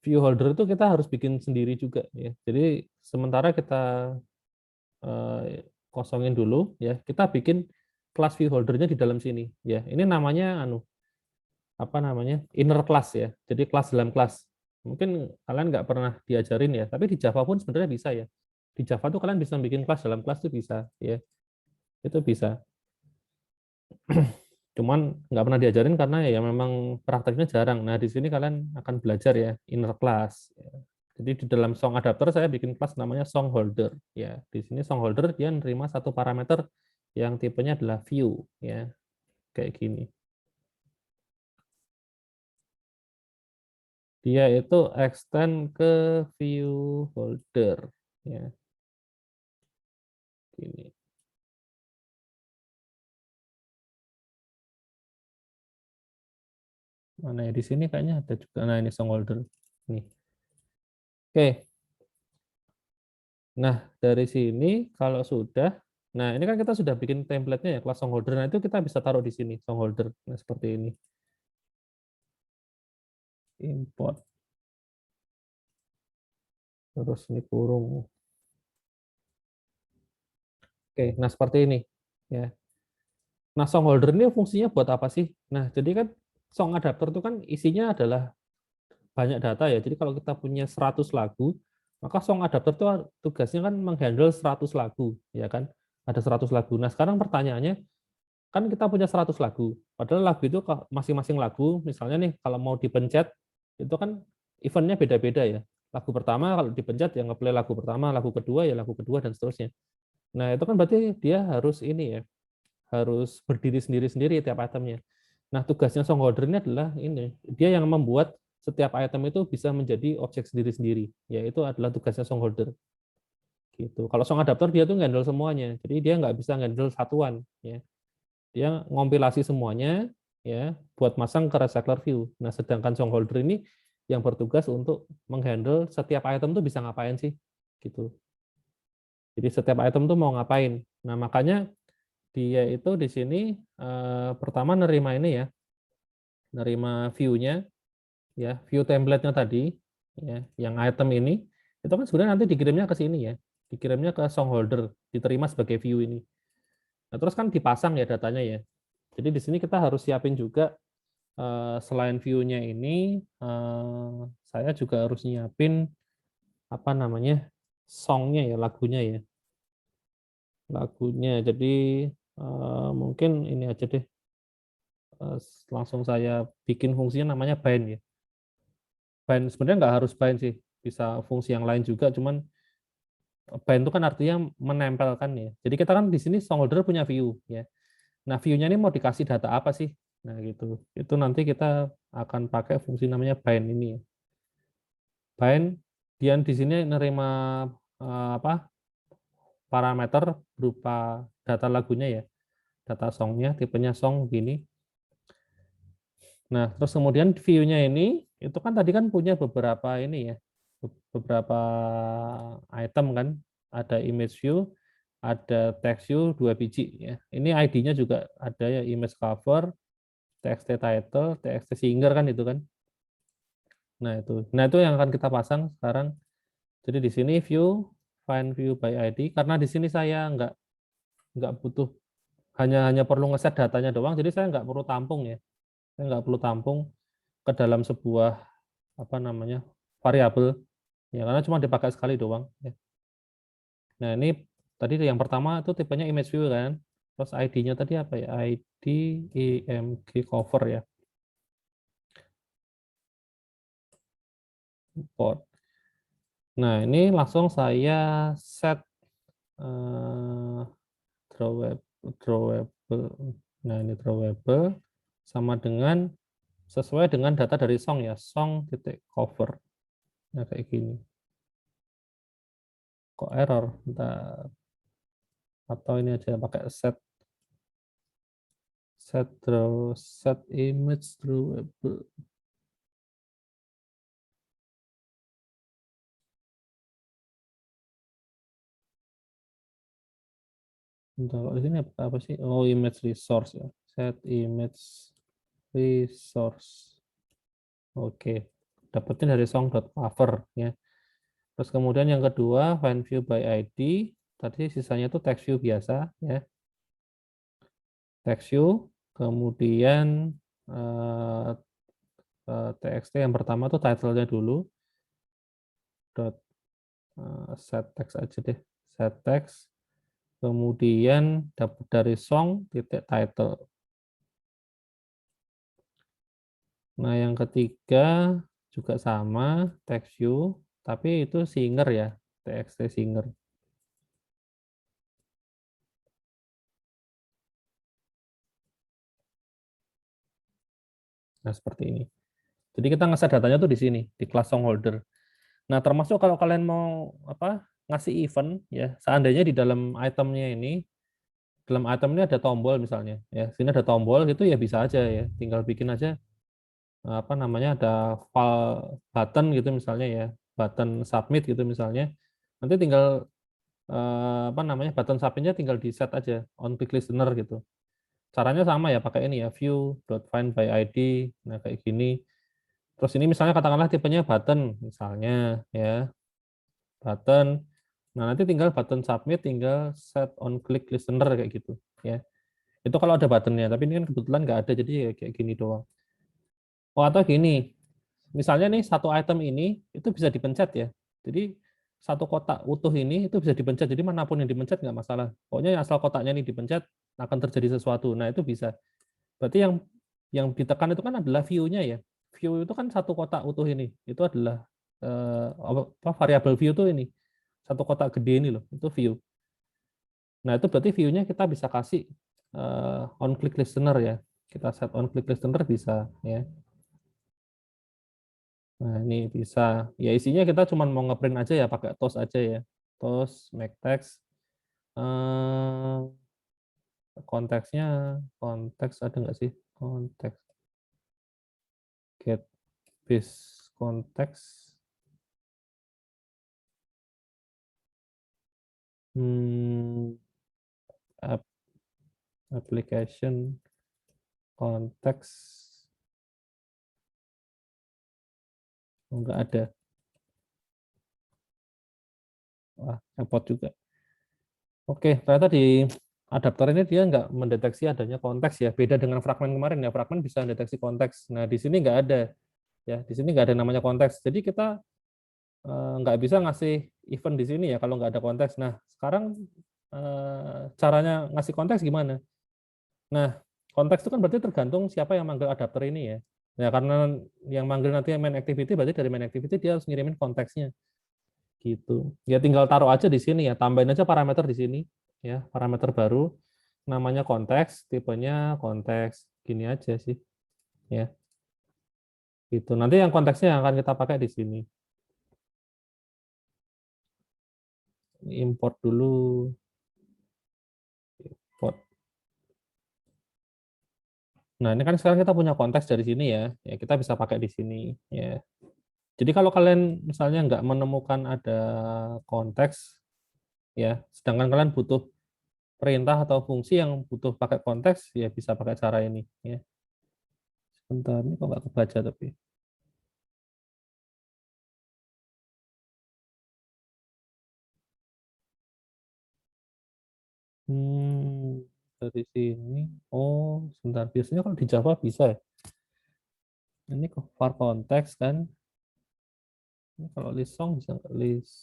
view holder itu kita harus bikin sendiri juga ya. Jadi sementara kita kosongin dulu ya, kita bikin kelas view holdernya di dalam sini ya. Ini namanya apa namanya? Inner class ya. Jadi kelas dalam kelas. Mungkin kalian nggak pernah diajarin ya, tapi di Java pun sebenarnya bisa ya. Di Java tuh kalian bisa bikin kelas dalam kelas tuh bisa ya. Itu bisa. Cuman nggak pernah diajarin karena ya memang prakteknya jarang. Nah, di sini kalian akan belajar ya inner class. Jadi di dalam song adapter saya bikin kelas namanya song holder. Ya, di sini song holder dia menerima satu parameter yang tipenya adalah view ya, kayak gini. Dia itu extend ke view holder ya, gini. Mana ya di sini kayaknya ada juga. Nah, ini song holder. Nih. Oke. Nah, dari sini kalau sudah, nah ini kan kita sudah bikin template-nya ya, kelas song holder. Nah, itu kita bisa taruh di sini, song holder. Nah, seperti ini. Import. Terus ini kurung. Oke, nah seperti ini. Ya. Nah, song holder ini fungsinya buat apa sih? Nah, jadi kan song adapter itu kan isinya adalah banyak data ya. Jadi kalau kita punya 100 lagu, maka song adapter itu tugasnya kan menghandle 100 lagu, ya kan? Ada 100 lagu. Nah, sekarang pertanyaannya, kan kita punya 100 lagu. Padahal lagu itu masing-masing lagu, misalnya nih kalau mau dipencet, itu kan eventnya beda-beda ya. Lagu pertama kalau dipencet ya ngeplay lagu pertama, lagu kedua ya lagu kedua dan seterusnya. Nah, itu kan berarti dia harus ini ya, harus berdiri sendiri-sendiri tiap itemnya. Nah, tugasnya song holder ini adalah ini, dia yang membuat setiap item itu bisa menjadi objek sendiri-sendiri, yaitu adalah tugasnya song holder. Gitu. Kalau song adapter dia tuh handle semuanya, jadi dia nggak bisa handle satuan. Ya. Dia ngompilasi semuanya, ya, buat masang ke recycler view. Nah, sedangkan song holder ini yang bertugas untuk menghandle setiap item tuh bisa ngapain sih, gitu. Jadi setiap item tuh mau ngapain. Nah, makanya dia itu di sini pertama nerima ini ya, nerima view-nya ya, view template-nya tadi ya, yang item ini itu kan sebenarnya nanti dikirimnya ke sini ya, dikirimnya ke song holder, diterima sebagai view ini. Nah, terus kan dipasang ya datanya ya. Jadi di sini kita harus siapin juga selain view-nya ini saya juga harus nyiapin apa namanya? Song-nya ya, lagunya ya. Lagunya. Jadi mungkin ini aja deh. Langsung saya bikin fungsinya namanya bind ya. Bind sebenarnya nggak harus bind sih, bisa fungsi yang lain juga, cuman bind itu kan artinya menempelkan ya. Jadi kita kan di sini song holder punya view ya. Nah, view-nya ini mau dikasih data apa sih? Nah, gitu. Itu nanti kita akan pakai fungsi namanya bind ini ya. Bind dia di sini nerima apa? Parameter berupa data lagunya ya. Data songnya, tipenya song gini. Nah, terus kemudian view-nya ini itu kan tadi kan punya beberapa ini ya, beberapa item kan, ada image view, ada text view 2 biji ya. Ini ID-nya juga ada ya, image cover, txt title, txt singer kan itu kan. Nah itu yang akan kita pasang sekarang. Jadi di sini view, find view by ID, karena di sini saya nggak butuh, hanya perlu ngeset datanya doang, jadi saya nggak perlu tampung ya. Saya nggak perlu tampung ke dalam sebuah apa namanya variabel ya, karena cuma dipakai sekali doang ya. Nah ini tadi yang pertama itu tipenya image view kan, terus ID-nya tadi apa ya, ID img cover ya, import. Nah ini langsung saya set eh, drawable. Nah ini drawable sama dengan sesuai dengan data dari song ya, song titik cover. Nah kayak gini. Kok error? Bentar. Atau ini aja pakai set image drawable. Bentar, kalau di sini apa sih? Oh, image resource ya. Set image resource. Oke. Dapetin dari song.cover ya. Terus kemudian yang kedua, find view by ID. Tadi sisanya itu text view biasa ya. Text view. Kemudian eh, txt yang pertama tuh title-nya dulu. Dot set text aja deh. Set text. Kemudian dapat dari song titik title. Nah, yang ketiga juga sama, text view, tapi itu singer ya, txt singer. Nah, seperti ini. Jadi kita ngeset datanya tuh di sini, di kelas song holder. Nah, termasuk kalau kalian mau apa ngasih event ya, seandainya di dalam itemnya ini, dalam item ini ada tombol misalnya, ya, sini ada tombol gitu ya bisa aja ya, tinggal bikin aja apa namanya ada file button gitu misalnya ya, button submit gitu misalnya. Nanti tinggal apa namanya button submitnya tinggal di set aja on click listener gitu. Caranya sama ya, pakai ini ya, view.find by ID. Nah, kayak gini. Terus ini misalnya katakanlah tipenya button misalnya ya, button. Nah, nanti tinggal button submit tinggal set on click listener kayak gitu ya. Itu kalau ada buttonnya, tapi ini kan kebetulan nggak ada jadi ya kayak gini doang. Oh, atau gini. Misalnya nih satu item ini itu bisa dipencet ya. Jadi satu kotak utuh ini itu bisa dipencet. Jadi manapun yang dipencet nggak masalah. Pokoknya asal kotaknya ini dipencet akan terjadi sesuatu. Nah, itu bisa. Berarti yang ditekan itu kan adalah view-nya ya. View itu kan satu kotak utuh ini. Itu adalah apa variabel view itu ini. Satu kotak gede ini loh, itu view. Nah, itu berarti view-nya kita bisa kasih on click listener ya. Kita set on click listener bisa ya. Nah, ini bisa. Ya isinya kita cuma mau ngeprint aja ya pakai toast aja ya. Toast make text eh konteksnya konteks ada nggak sih? Konteks get base konteks. Hmm, application konteks enggak ada. Wah, repot juga. Oke, ternyata di adapter ini dia nggak mendeteksi adanya konteks ya. Beda dengan fragmen kemarin ya. Fragmen bisa mendeteksi konteks. Nah, di sini nggak ada ya. Di sini nggak ada namanya konteks. Jadi kita nggak bisa ngasih event di sini ya kalau nggak ada konteks. Nah, sekarang caranya ngasih konteks gimana? Nah, konteks itu kan berarti tergantung siapa yang manggil adapter ini ya. Ya karena yang manggil nanti main activity berarti dari main activity dia harus ngirimin konteksnya gitu. Ya tinggal taruh aja di sini ya, tambahin aja parameter di sini ya, parameter baru namanya konteks, tipenya konteks. Gini aja sih ya. Gitu. Nanti yang konteksnya yang akan kita pakai di sini. Import dulu. Import. Nah, ini kan sekarang kita punya konteks dari sini ya. Ya, kita bisa pakai di sini ya. Jadi kalau kalian misalnya nggak menemukan ada konteks ya, sedangkan kalian butuh perintah atau fungsi yang butuh pakai konteks, ya bisa pakai cara ini ya. Sebentar, ini kok nggak kebaca tapi. Dari sini. Oh, sebentar. Biasanya kalau di Java bisa ya. Ini ke var konteks kan. Ini kalau list song bisa nggak list?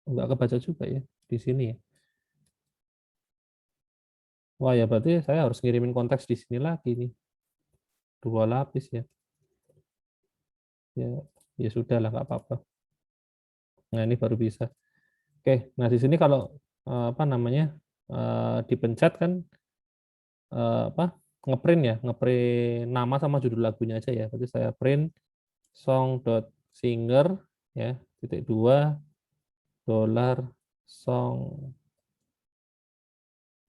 Nggak kebaca juga ya di sini ya. Wah ya berarti saya harus ngirimin konteks di sini lagi nih. Dua lapis ya. Ya, ya sudah lah nggak apa-apa. Nah ini baru bisa. Oke, nah di sini kalau apa namanya dipencet kan apa ngeprint ya, ngeprint nama sama judul lagunya aja ya. Berarti saya print song.singer ya titik dua dolar song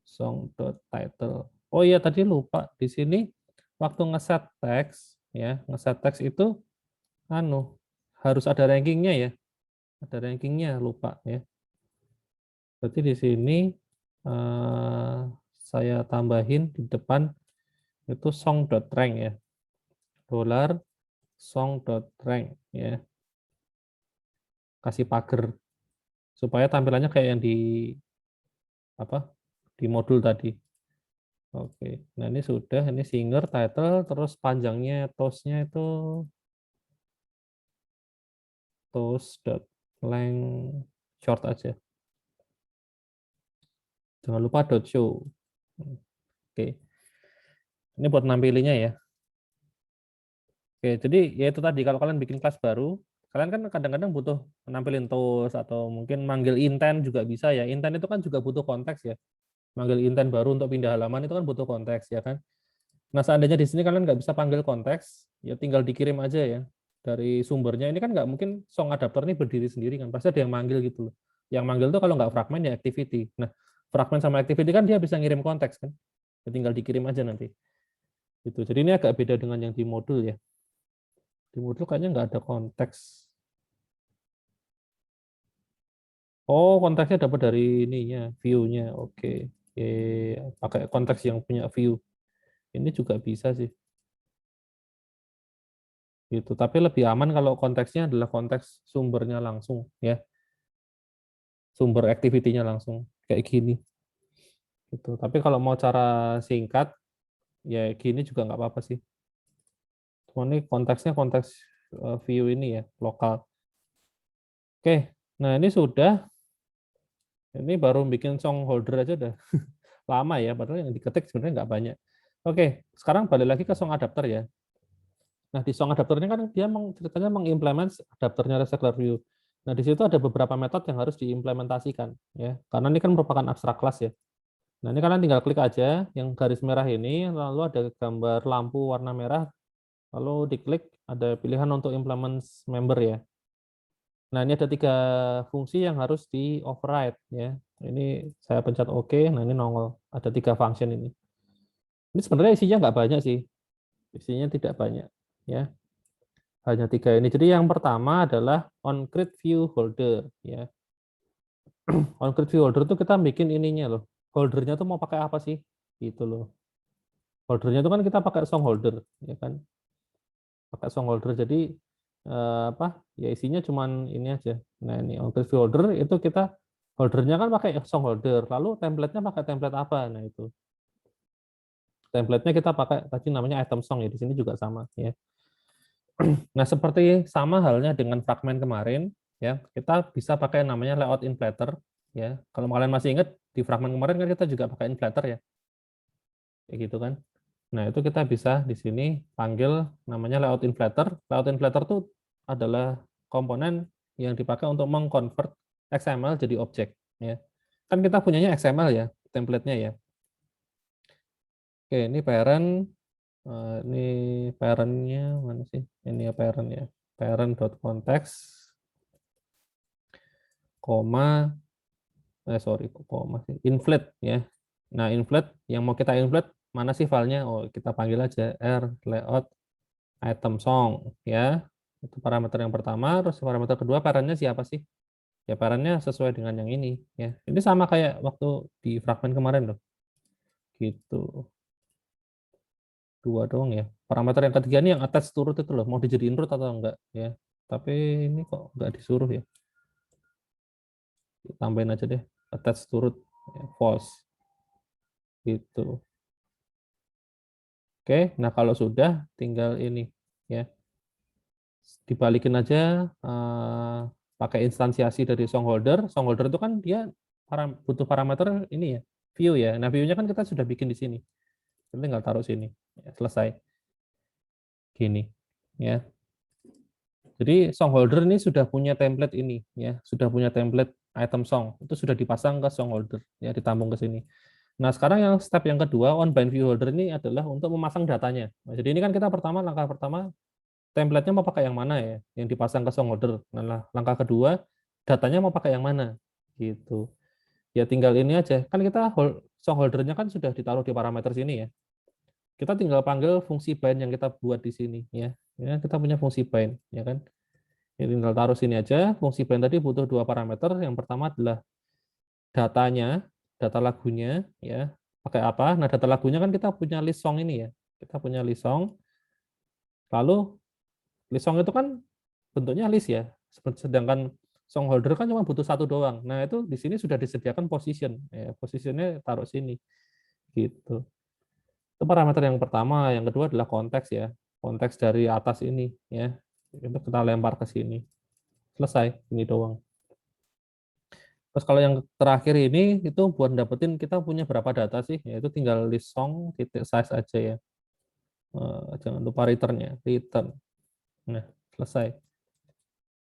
song.title. Oh iya tadi lupa di sini waktu ngeset teks ya, ngeset teks itu anu harus ada rankingnya ya. Ada rankingnya lupa ya. Berarti di sini eh, saya tambahin di depan itu song.rank ya. Dolar song.rank ya. Kasih pagar supaya tampilannya kayak yang di apa? Di modul tadi. Oke. Nah, ini sudah ini singer title terus panjangnya tosnya itu toast.length short aja. Jangan lupa .show. Oke. Ini buat nampilinnya ya. Oke, jadi ya itu tadi kalau kalian bikin kelas baru, kalian kan kadang-kadang butuh nampilin toast atau mungkin manggil intent juga bisa ya. Intent itu kan juga butuh konteks ya. Manggil intent baru untuk pindah halaman itu kan butuh konteks ya kan. Nah, seandainya di sini kalian nggak bisa panggil konteks, ya tinggal dikirim aja ya dari sumbernya. Ini kan nggak mungkin song adapter ini berdiri sendiri kan, pasti ada yang manggil gitu loh. Yang manggil tuh kalau nggak fragment ya activity. Nah, fragment sama activity kan dia bisa ngirim konteks kan, ya tinggal dikirim aja nanti. Gitu. Jadi ini agak beda dengan yang di modul ya. Di modul kayaknya nggak ada konteks. Oh, konteksnya dapat dari ininya, view-nya. Oke. Pakai konteks yang punya view. Ini juga bisa sih. Gitu. Tapi lebih aman kalau konteksnya adalah konteks sumbernya langsung ya, sumber activity-nya langsung kayak gini. Gitu. Tapi kalau mau cara singkat ya gini juga nggak apa-apa sih. Cuma ini konteksnya konteks view ini ya, lokal. Oke, nah ini sudah. Ini baru bikin song holder aja udah lama ya, padahal yang diketik sebenarnya nggak banyak. Oke, sekarang balik lagi ke song adapter ya. Nah, di song adapter ini kan dia ceritanya mengimplement adapternya recycler view. Nah, di situ ada beberapa metode yang harus diimplementasikan ya. Karena ini kan merupakan abstrak kelas ya. Nah, ini kalian tinggal klik aja yang garis merah ini, lalu ada gambar lampu warna merah, lalu diklik ada pilihan untuk implement member ya. Nah, ini ada 3 fungsi yang harus di override ya. Ini saya pencet OK, nah ini nongol. Ada 3 function ini. Ini sebenarnya isinya nggak banyak sih. Isinya tidak banyak ya. Hanya 3 ini. Jadi yang pertama adalah onCreate view holder ya. OnCreate view holder tuh kita bikin ininya loh. Holdernya tuh mau pakai apa sih? Gitu loh. Holdernya itu kan kita pakai song holder ya kan. Pakai song holder jadi apa? Ya isinya cuman ini aja. Nah, ini OnCreate view holder itu kita holdernya kan pakai song holder. Lalu template-nya pakai template apa? Nah, itu. Template-nya kita pakai tadi namanya item song ya. Di sini juga sama ya. Nah, seperti sama halnya dengan fragmen kemarin, ya, kita bisa pakai namanya layout inflator, ya. Kalau kalian masih ingat di fragmen kemarin kan kita juga pakai inflator ya, kayak gitu kan. Nah, itu kita bisa di sini panggil namanya layout inflator. Layout inflator itu adalah komponen yang dipakai untuk mengconvert XML jadi objek, ya. Kan kita punyanya XML ya, template-nya ya. Oke, ini parent. Ini parent-nya mana sih? Ini ya parent ya. Parent.context, koma, sorry, koma sih. Inflate ya. Nah, inflate yang mau kita inflate mana sih filenya? Oh, kita panggil aja r layout item song ya. Itu parameter yang pertama, terus parameter kedua parentnya siapa sih? Ya parentnya sesuai dengan yang ini ya. Ini sama kayak waktu di fragmen kemarin loh. Gitu. Dua doang ya. Parameter yang ketiga ini yang attach to root itu loh, mau dijadiin root atau enggak ya. Tapi ini kok enggak disuruh ya. Tambahin aja deh attach to root ya, false gitu. Oke, nah kalau sudah tinggal ini ya. Dibalikin aja pakai instansiasi dari songholder. Songholder itu kan dia butuh parameter ini ya, view ya. Nah, view-nya kan kita sudah bikin di sini. Kita tinggal taruh sini. Ya, selesai. Gini. Ya. Jadi songholder ini sudah punya template ini ya, sudah punya template item song. Itu sudah dipasang ke songholder ya, ditambung ke sini. Nah, sekarang yang step yang kedua on bind view holder ini adalah untuk memasang datanya. Nah, jadi ini kan kita langkah pertama template-nya mau pakai yang mana ya, yang dipasang ke songholder. Nah, langkah kedua datanya mau pakai yang mana gitu. Ya tinggal ini aja. Kan kita songholder-nya kan sudah ditaruh di parameter sini ya. Kita tinggal panggil fungsi bind yang kita buat di sini ya. Ya, kita punya fungsi bind ya kan. Ya, tinggal taruh sini aja. Fungsi bind tadi butuh dua parameter. Yang pertama adalah datanya, data lagunya ya. Pakai apa? Nah, data lagunya kan kita punya list song ini ya. Kita punya list song. Lalu list song itu kan bentuknya list ya. Sedangkan song holder kan cuma butuh satu doang. Nah, itu di sini sudah disediakan position. Ya, positionnya taruh sini. Gitu. Itu parameter yang pertama. Yang kedua adalah konteks ya. Konteks dari atas ini ya. Itu kita lempar ke sini. Selesai. Ini doang. Terus kalau yang terakhir ini itu buat dapetin kita punya berapa data sih? Yaitu tinggal list song titik size aja ya. Jangan lupa returnnya. Return. Nah, selesai.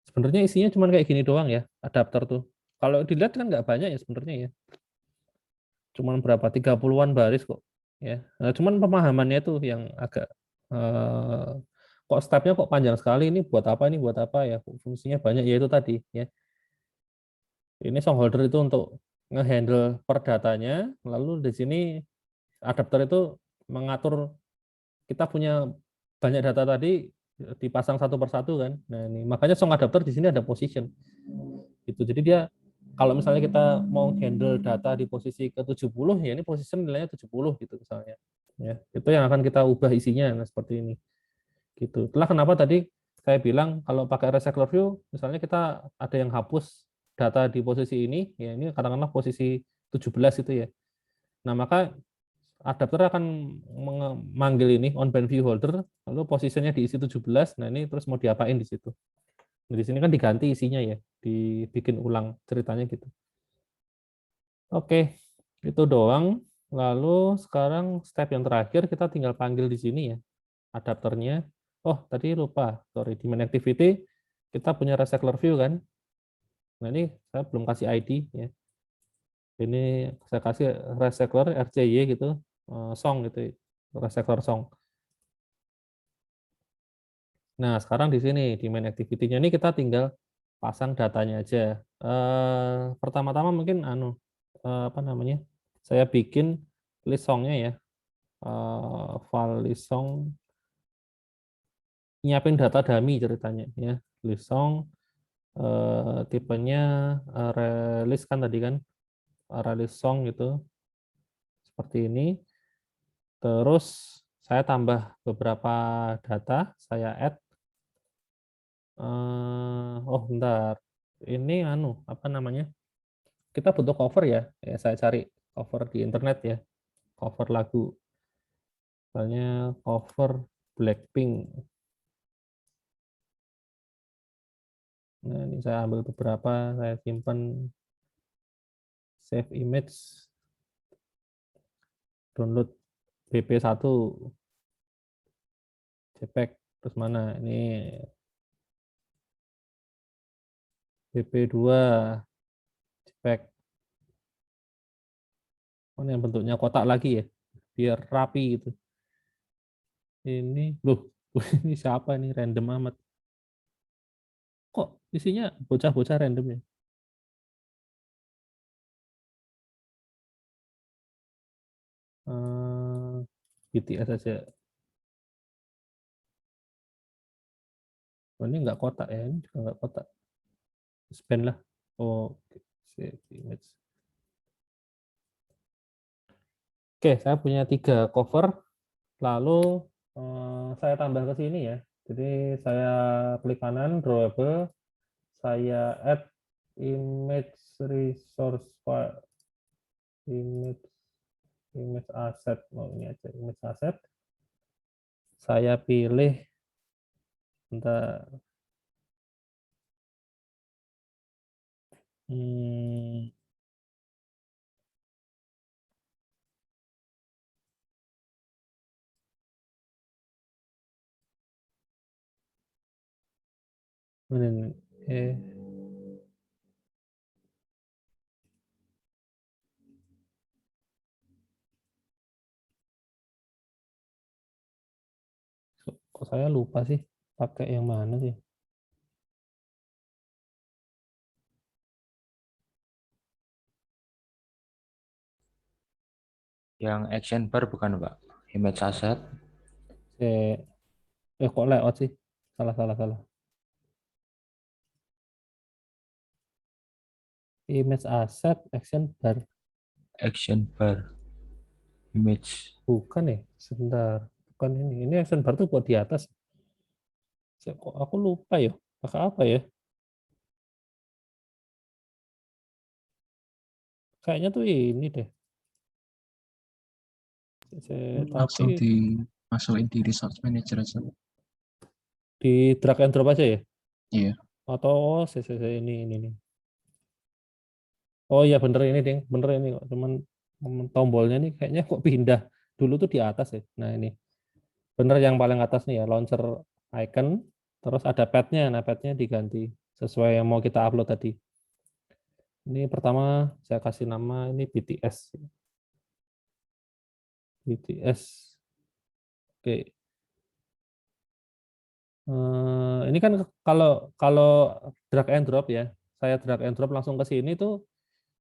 Sebenarnya isinya cuma kayak gini doang ya, adapter tuh. Kalau dilihat kan nggak banyak ya sebenarnya ya. Cuman berapa? 30-an baris kok. Ya. Nah, cuman pemahamannya tuh yang agak kok stepnya kok panjang sekali, ini buat apa, ini buat apa ya. Fungsinya banyak ya itu tadi ya. Ini songholder itu untuk ngehandle per datanya, lalu di sini adapter itu mengatur kita punya banyak data tadi dipasang satu persatu kan. Nah, ini makanya song adapter di sini ada position. Gitu. Jadi dia kalau misalnya kita mau handle data di posisi ke-70 ya ini position nilainya 70 gitu misalnya. Ya, itu yang akan kita ubah isinya nah seperti ini. Gitu. Itulah kenapa tadi saya bilang kalau pakai recycler view misalnya kita ada yang hapus data di posisi ini, ya ini katakanlah posisi 17 itu ya. Nah, maka adapter akan memanggil ini on bind view holder, lalu posisinya diisi 17. Nah, ini terus mau diapain di situ. Nah, di sini kan diganti isinya ya, dibikin ulang ceritanya gitu. Oke, itu doang. Lalu sekarang step yang terakhir kita tinggal panggil di sini ya, adapternya. Oh, tadi lupa, sorry, di main activity kita punya recycler view kan. Nah, ini saya belum kasih ID ya. Ini saya kasih recycler RCY gitu, song gitu, recycler song. Nah, sekarang di sini di main activity-nya ini kita tinggal pasang datanya aja. Pertama-tama mungkin apa namanya? Saya bikin list songnya ya. File list song nyiapin data dummy ceritanya ya. List song tipenya release kan tadi kan release song gitu seperti ini. Terus saya tambah beberapa data, saya add oh bentar. Ini apa namanya? Kita butuh cover ya. Ya saya cari cover di internet ya. Cover lagu. Misalnya cover Blackpink. Nah, ini saya ambil beberapa, saya simpan save image, download BP1, JPEG, terus mana? Ini BP2, JPEG. Oh, ini yang bentuknya kotak lagi ya, biar rapi gitu. Ini, loh, ini siapa nih? Random amat. Kok isinya bocah-bocah random ya? BTS aja. Oh, ini nggak kotak ya, ini juga nggak kotak. Span lah. Oh, save image. Oke, saya punya 3 cover. Lalu saya tambah ke sini ya. Jadi saya klik kanan, drawable. Saya add image resource file, image image asset. Oh, ini aja image asset. Saya pilih, bentar. Hmm, ini, eh, kok saya lupa sih pakai yang mana sih? Yang action bar bukan Pak? Image asset. Eh, kok layout sih? Salah, salah, salah. Image asset, action bar. Action bar. Image. Bukan ya? Sebentar. Bukan ini. Ini action bar tuh buat di atas. Kok aku lupa ya? Pakai apa ya? Kayaknya tuh ini deh. Tapi Langsung dimasukin di resource manager aja. di drag and drop aja ya? Iya. Atau ini nih. Oh iya bener ini ding, bener ini kok. Cuman tombolnya nih kayaknya kok pindah. Dulu tuh di atas ya. Nah ini bener yang paling atas nih ya, launcher icon. Terus ada pad-nya. Nah pad-nya diganti sesuai yang mau kita upload tadi. Ini pertama saya kasih nama ini BTS. BTS. Oke. Ini kan kalau kalau drag and drop ya, saya drag and drop langsung ke sini tuh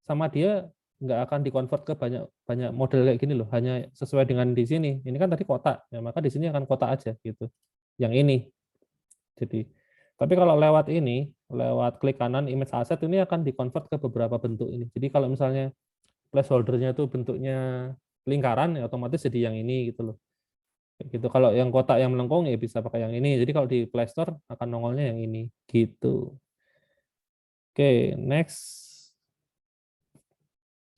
sama dia nggak akan dikonvert ke banyak banyak model kayak gini loh, hanya sesuai dengan di sini. Ini kan tadi kotak, ya maka di sini akan kotak aja gitu. Yang ini. Jadi, tapi kalau lewat ini, lewat klik kanan image asset ini akan dikonvert ke beberapa bentuk ini. Jadi kalau misalnya placeholder-nya itu bentuknya lingkaran, ya otomatis jadi yang ini gitu loh. Gitu. Kalau yang kotak yang melengkung ya bisa pakai yang ini. Jadi kalau di Play Store akan nongolnya yang ini. Gitu. Oke, next.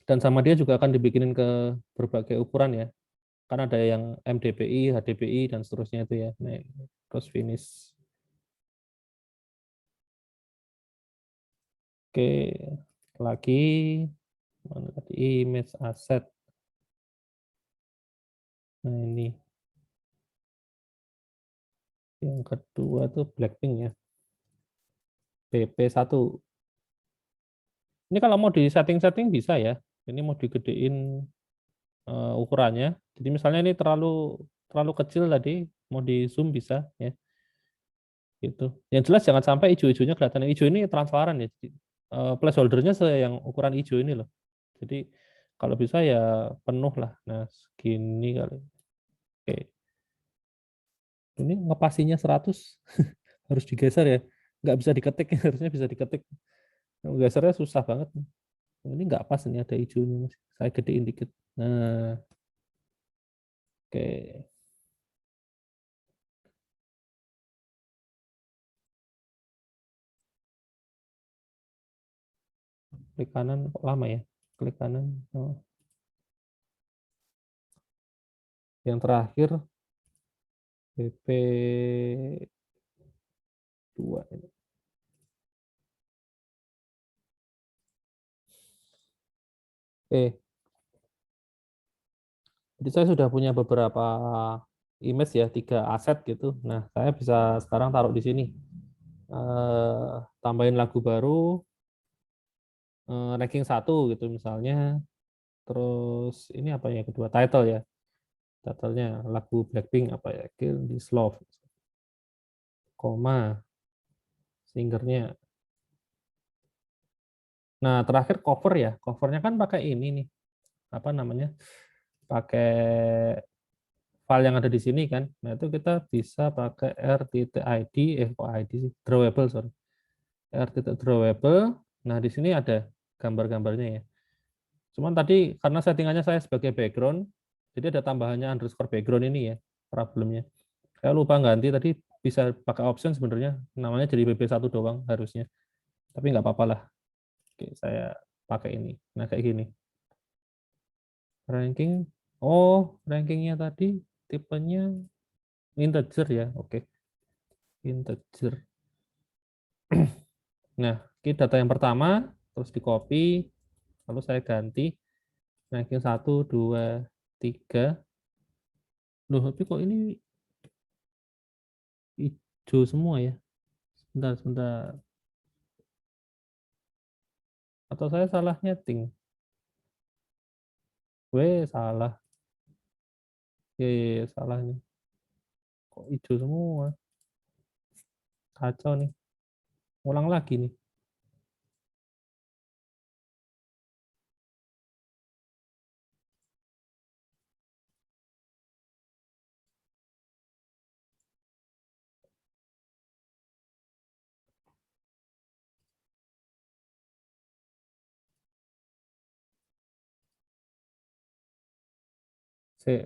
Dan sama dia juga akan dibikinin ke berbagai ukuran ya. Kan ada yang MDPI, HDPI, dan seterusnya itu ya. Nah, terus finish. Oke, lagi mana tadi image asset. Nah ini yang kedua tuh Blackpink ya. BP1. Ini kalau mau di setting-setting bisa ya. Ini mau digedein ukurannya. Jadi misalnya ini terlalu terlalu kecil tadi, mau di zoom bisa ya. Gitu. Yang jelas jangan sampai hijau-hijaunya kelihatan. Hijau ini transparan ya. Placeholder-nya yang ukuran hijau ini loh. Jadi kalau bisa ya penuh lah. Nah, segini kali. Oke. Ini ngepasinya 100 harus digeser ya. Nggak bisa diketik, harusnya bisa diketik. Gesernya susah banget. Ini nggak pas, ini ada hijaunya. Saya gedein dikit. Nah, oke. Klik kanan kok lama ya? Klik kanan. Oh. Yang terakhir BP2 ini. Oke, jadi saya sudah punya beberapa image ya, 3 aset gitu. Nah, saya bisa sekarang taruh di sini. Tambahin lagu baru, ranking 1 gitu misalnya. Terus ini apa ya kedua title ya. Titlenya lagu Blackpink apa ya? Kill This Love, koma, singernya. Nah, terakhir cover ya. Covernya kan pakai ini nih. Apa namanya? Pakai file yang ada di sini kan. Nah, itu kita bisa pakai r.id, kok ID sih, drawable, sorry. r.drawable. Nah, di sini ada gambar-gambarnya ya. Cuman tadi karena settingannya saya sebagai background, jadi ada tambahannya underscore background ini ya, problemnya. Saya lupa ganti tadi, bisa pakai option sebenarnya, namanya jadi bb1 doang harusnya. Tapi nggak apa-apa lah. Oke, saya pakai ini. Nah, kayak gini. Ranking, rankingnya tadi tipenya integer ya, oke. Integer. Nah, ini data yang pertama, terus di copy, lalu saya ganti ranking 1, 2, 3. Loh, tapi kok ini hijau semua ya? Sebentar. Atau saya salah nyeting? Salah. Salah nih. Kok hijau semua? Kacau nih. Ulang lagi nih.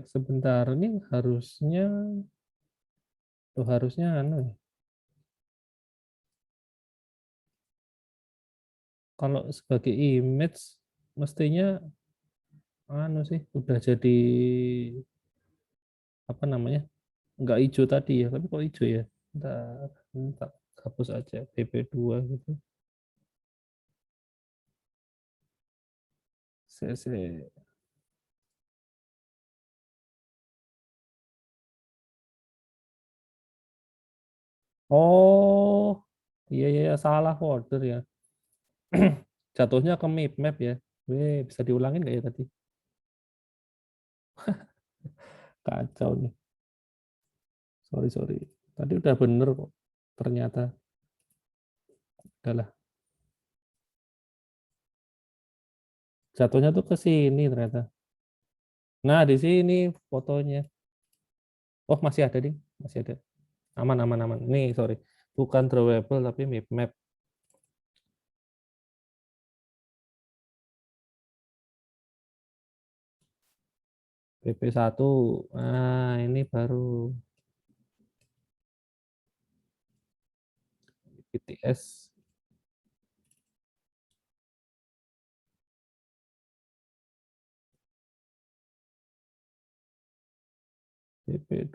Sebentar, ini harusnya anu ya. Kalau sebagai image mestinya anu sih udah jadi apa namanya, nggak hijau tadi ya, tapi kok hijau ya. Bentar, hapus aja pp2 gitu. CC. Oh iya salah folder ya. Jatuhnya ke map ya. Bisa diulangin nggak ya tadi? Kacau nih. Sorry. Tadi udah bener kok. Ternyata. Udahlah. Jatuhnya tuh ke sini ternyata. Nah, di sini fotonya. Oh, masih ada, Ding. Masih ada. Aman. Nih, sorry. Bukan drawable tapi map. PP1. Nah, ini baru BTS. PP2.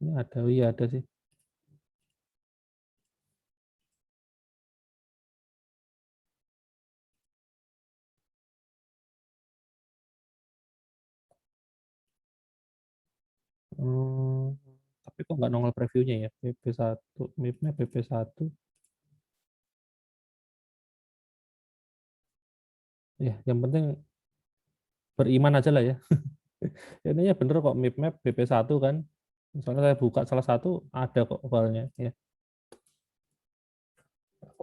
Ini ada, iya ada sih. Tapi kok nggak nongol previewnya ya? PP1, mapnya PP1. Ya, yang penting beriman aja lah ya. Ininya bener kok map BP1 kan. Misalnya saya buka salah satu, ada kok filenya ya.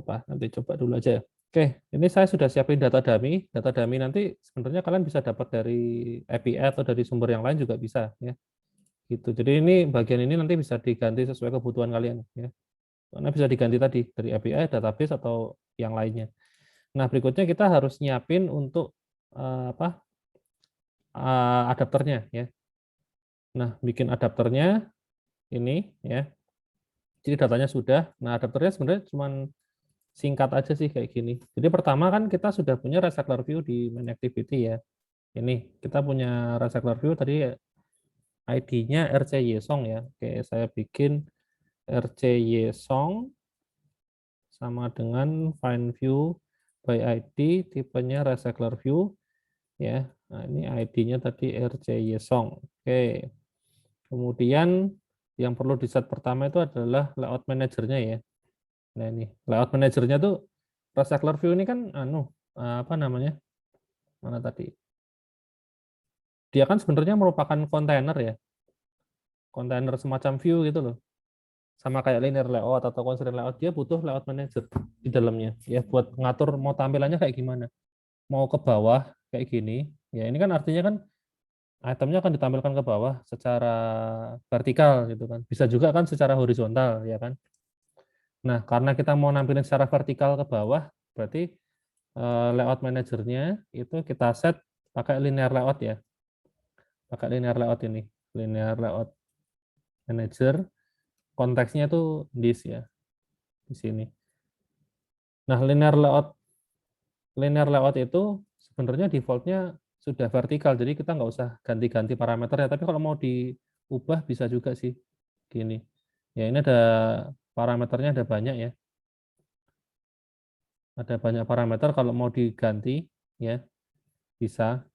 Apa, nanti coba dulu aja ya. Oke, ini saya sudah siapin data dummy. Data dummy nanti sebenarnya kalian bisa dapat dari API atau dari sumber yang lain juga bisa ya. Gitu. Jadi ini bagian ini nanti bisa diganti sesuai kebutuhan kalian ya. Karena bisa diganti tadi dari API, database atau yang lainnya. Nah, berikutnya kita harus nyiapin untuk adapternya ya. Nah, bikin adapternya ini ya. Jadi datanya sudah. Nah, adapternya sebenarnya cuma singkat aja sih kayak gini. Jadi pertama kan kita sudah punya recycler view di main activity ya. Ini kita punya recycler view tadi ID-nya rcyesong ya. Oke, saya bikin rcyesong sama dengan find view by ID, tipenya recycler view ya. Nah, ini ID-nya tadi rcyesong. Oke. Kemudian yang perlu di set pertama itu adalah layout manajernya ya. Nah, ini layout manajernya tuh recycler view ini kan apa namanya? Mana tadi? Dia kan sebenarnya merupakan kontainer ya. Kontainer semacam view gitu loh. sama kayak linear layout atau constraint layout, dia butuh layout manager di dalamnya ya buat ngatur mau tampilannya kayak gimana. Mau ke bawah kayak gini, ya ini kan artinya kan itemnya akan ditampilkan ke bawah secara vertikal gitu kan. Bisa juga kan secara horizontal ya kan. Nah, karena kita mau nampilin secara vertikal ke bawah, berarti layout manajernya itu kita set pakai linear layout ya. Pakai linear layout ini. Linear layout manager, konteksnya itu this ya, di sini. Nah, linear layout itu sebenarnya defaultnya sudah vertikal, jadi kita nggak usah ganti-ganti parameternya. Tapi kalau mau diubah bisa juga sih, gini. Ya ini ada parameternya ada banyak ya, ada banyak parameter. Kalau mau diganti ya bisa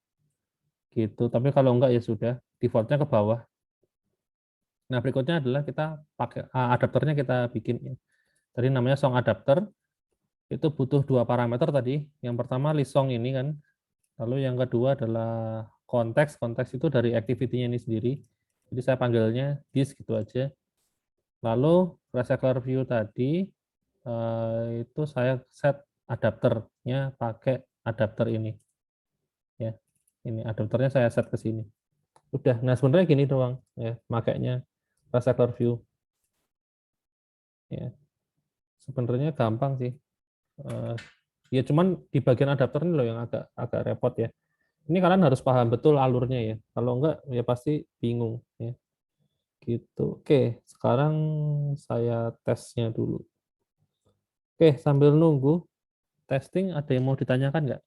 gitu. Tapi kalau enggak ya sudah, defaultnya ke bawah. Nah berikutnya adalah kita pakai adapternya kita bikin. Ya. Tadi namanya song adapter itu butuh dua parameter tadi. Yang pertama list song ini kan. Lalu yang kedua adalah konteks. Konteks itu dari activity-nya ini sendiri. Jadi saya panggilnya this gitu aja. Lalu recycler view tadi itu saya set adapternya pakai adapter ini. Ya, ini adapternya saya set ke sini. Udah. Nah sebenarnya gini doang. Ya, makanya recycler view. Ya, sebenarnya gampang sih. Ya cuman di bagian adapter ini loh yang agak agak repot ya. Ini kalian harus paham betul alurnya ya. Kalau enggak ya pasti bingung ya. Gitu. Oke, sekarang saya tesnya dulu. Oke, sambil nunggu testing ada yang mau ditanyakan nggak?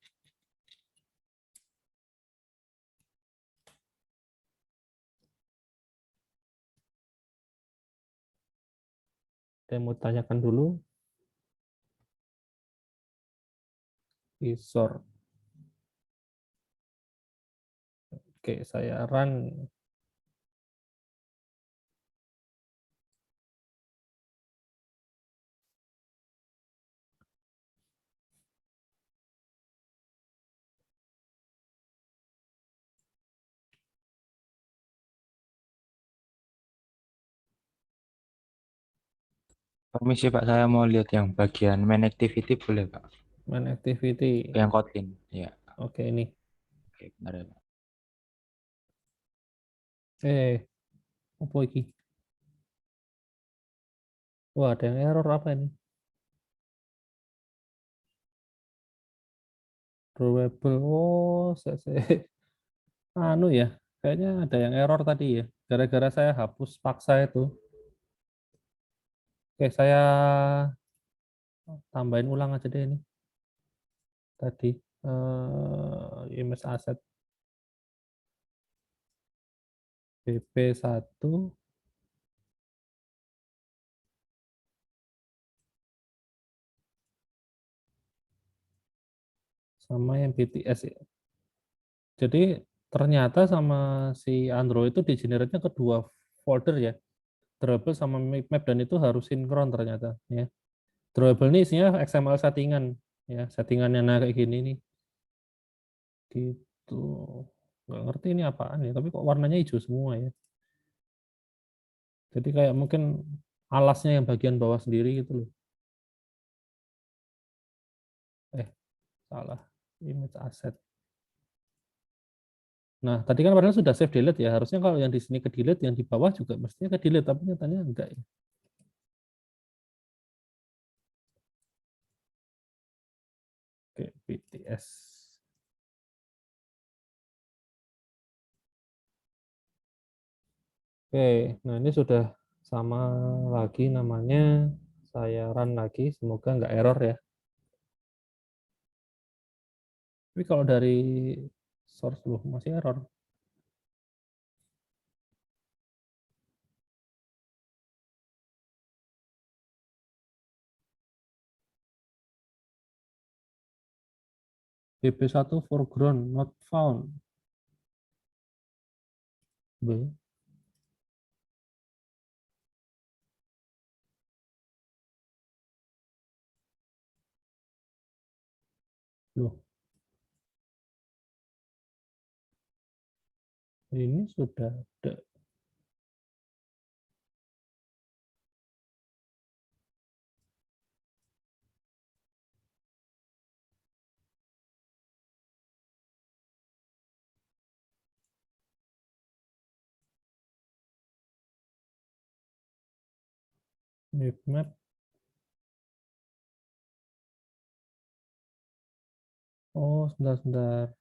Ada yang mau ditanyakan dulu? Visor. Oke, saya run. Permisi Pak, saya mau lihat yang bagian main activity boleh Pak? Main activity. Yang Kotlin. Ya, Oke, ini. oke, bentar ya Pak. Apa iki? Wah, ada yang error apa ini? Drawable. Oh, anu ya. Kayaknya ada yang error tadi ya. Gara-gara saya hapus paksa itu. Oke, saya tambahin ulang aja deh ini. Tadi image asset BP1 sama yang BTS ya. Jadi ternyata sama si Android itu di-generate-nya kedua folder ya. Drawable sama map dan itu harus sinkron ternyata ya. Drawable ini isinya XML settingan ya, settingannya nah kayak gini nih. Gitu. Nggak ngerti ini apaan ya, tapi kok warnanya hijau semua ya. Jadi kayak mungkin alasnya yang bagian bawah sendiri gitu loh. Salah. Image asset. Nah, tadi kan padahal sudah save delete ya. Harusnya kalau yang di sini ke delete, yang di bawah juga mestinya ke delete, tapi nyatanya enggak ya. Oke, BTS. Oke, nah ini sudah sama lagi namanya. Saya run lagi, semoga nggak error ya. Tapi kalau dari source loh masih error. BP1 foreground not found. B. Loh, ini sudah ada. Map. Oh, sebentar.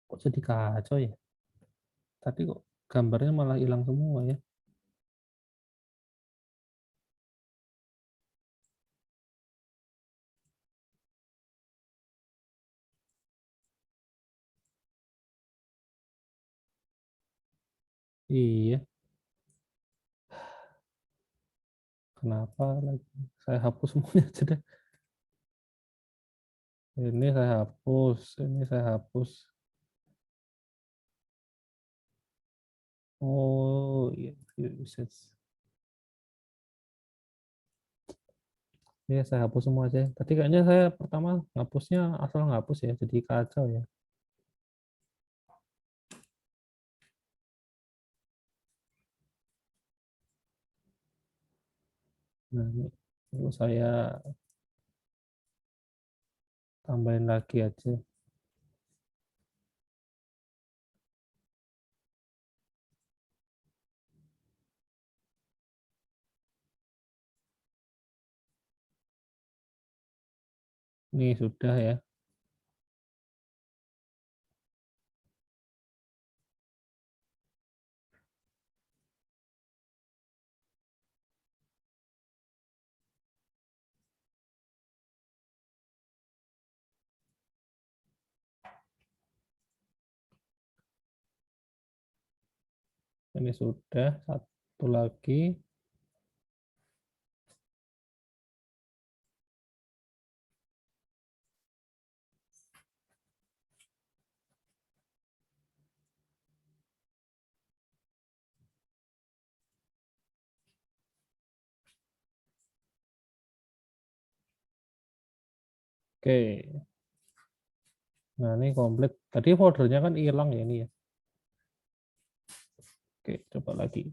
Kok jadi kacau ya? Tadi kok gambarnya malah hilang semua ya? Iya, kenapa lagi? Saya hapus semuanya aja deh. Ini saya hapus, ini saya hapus. Oh, iya, usage. Ini saya hapus semua aja. Tadi kayaknya saya pertama ngapusnya asal ngapus ya, jadi kacau ya. Nah, ini lalu saya tambahin lagi aja. Ini sudah ya. Ini sudah, satu lagi. Oke. Nah, ini komplit. Tadi foldernya kan hilang ya ini ya. Oke, coba lagi.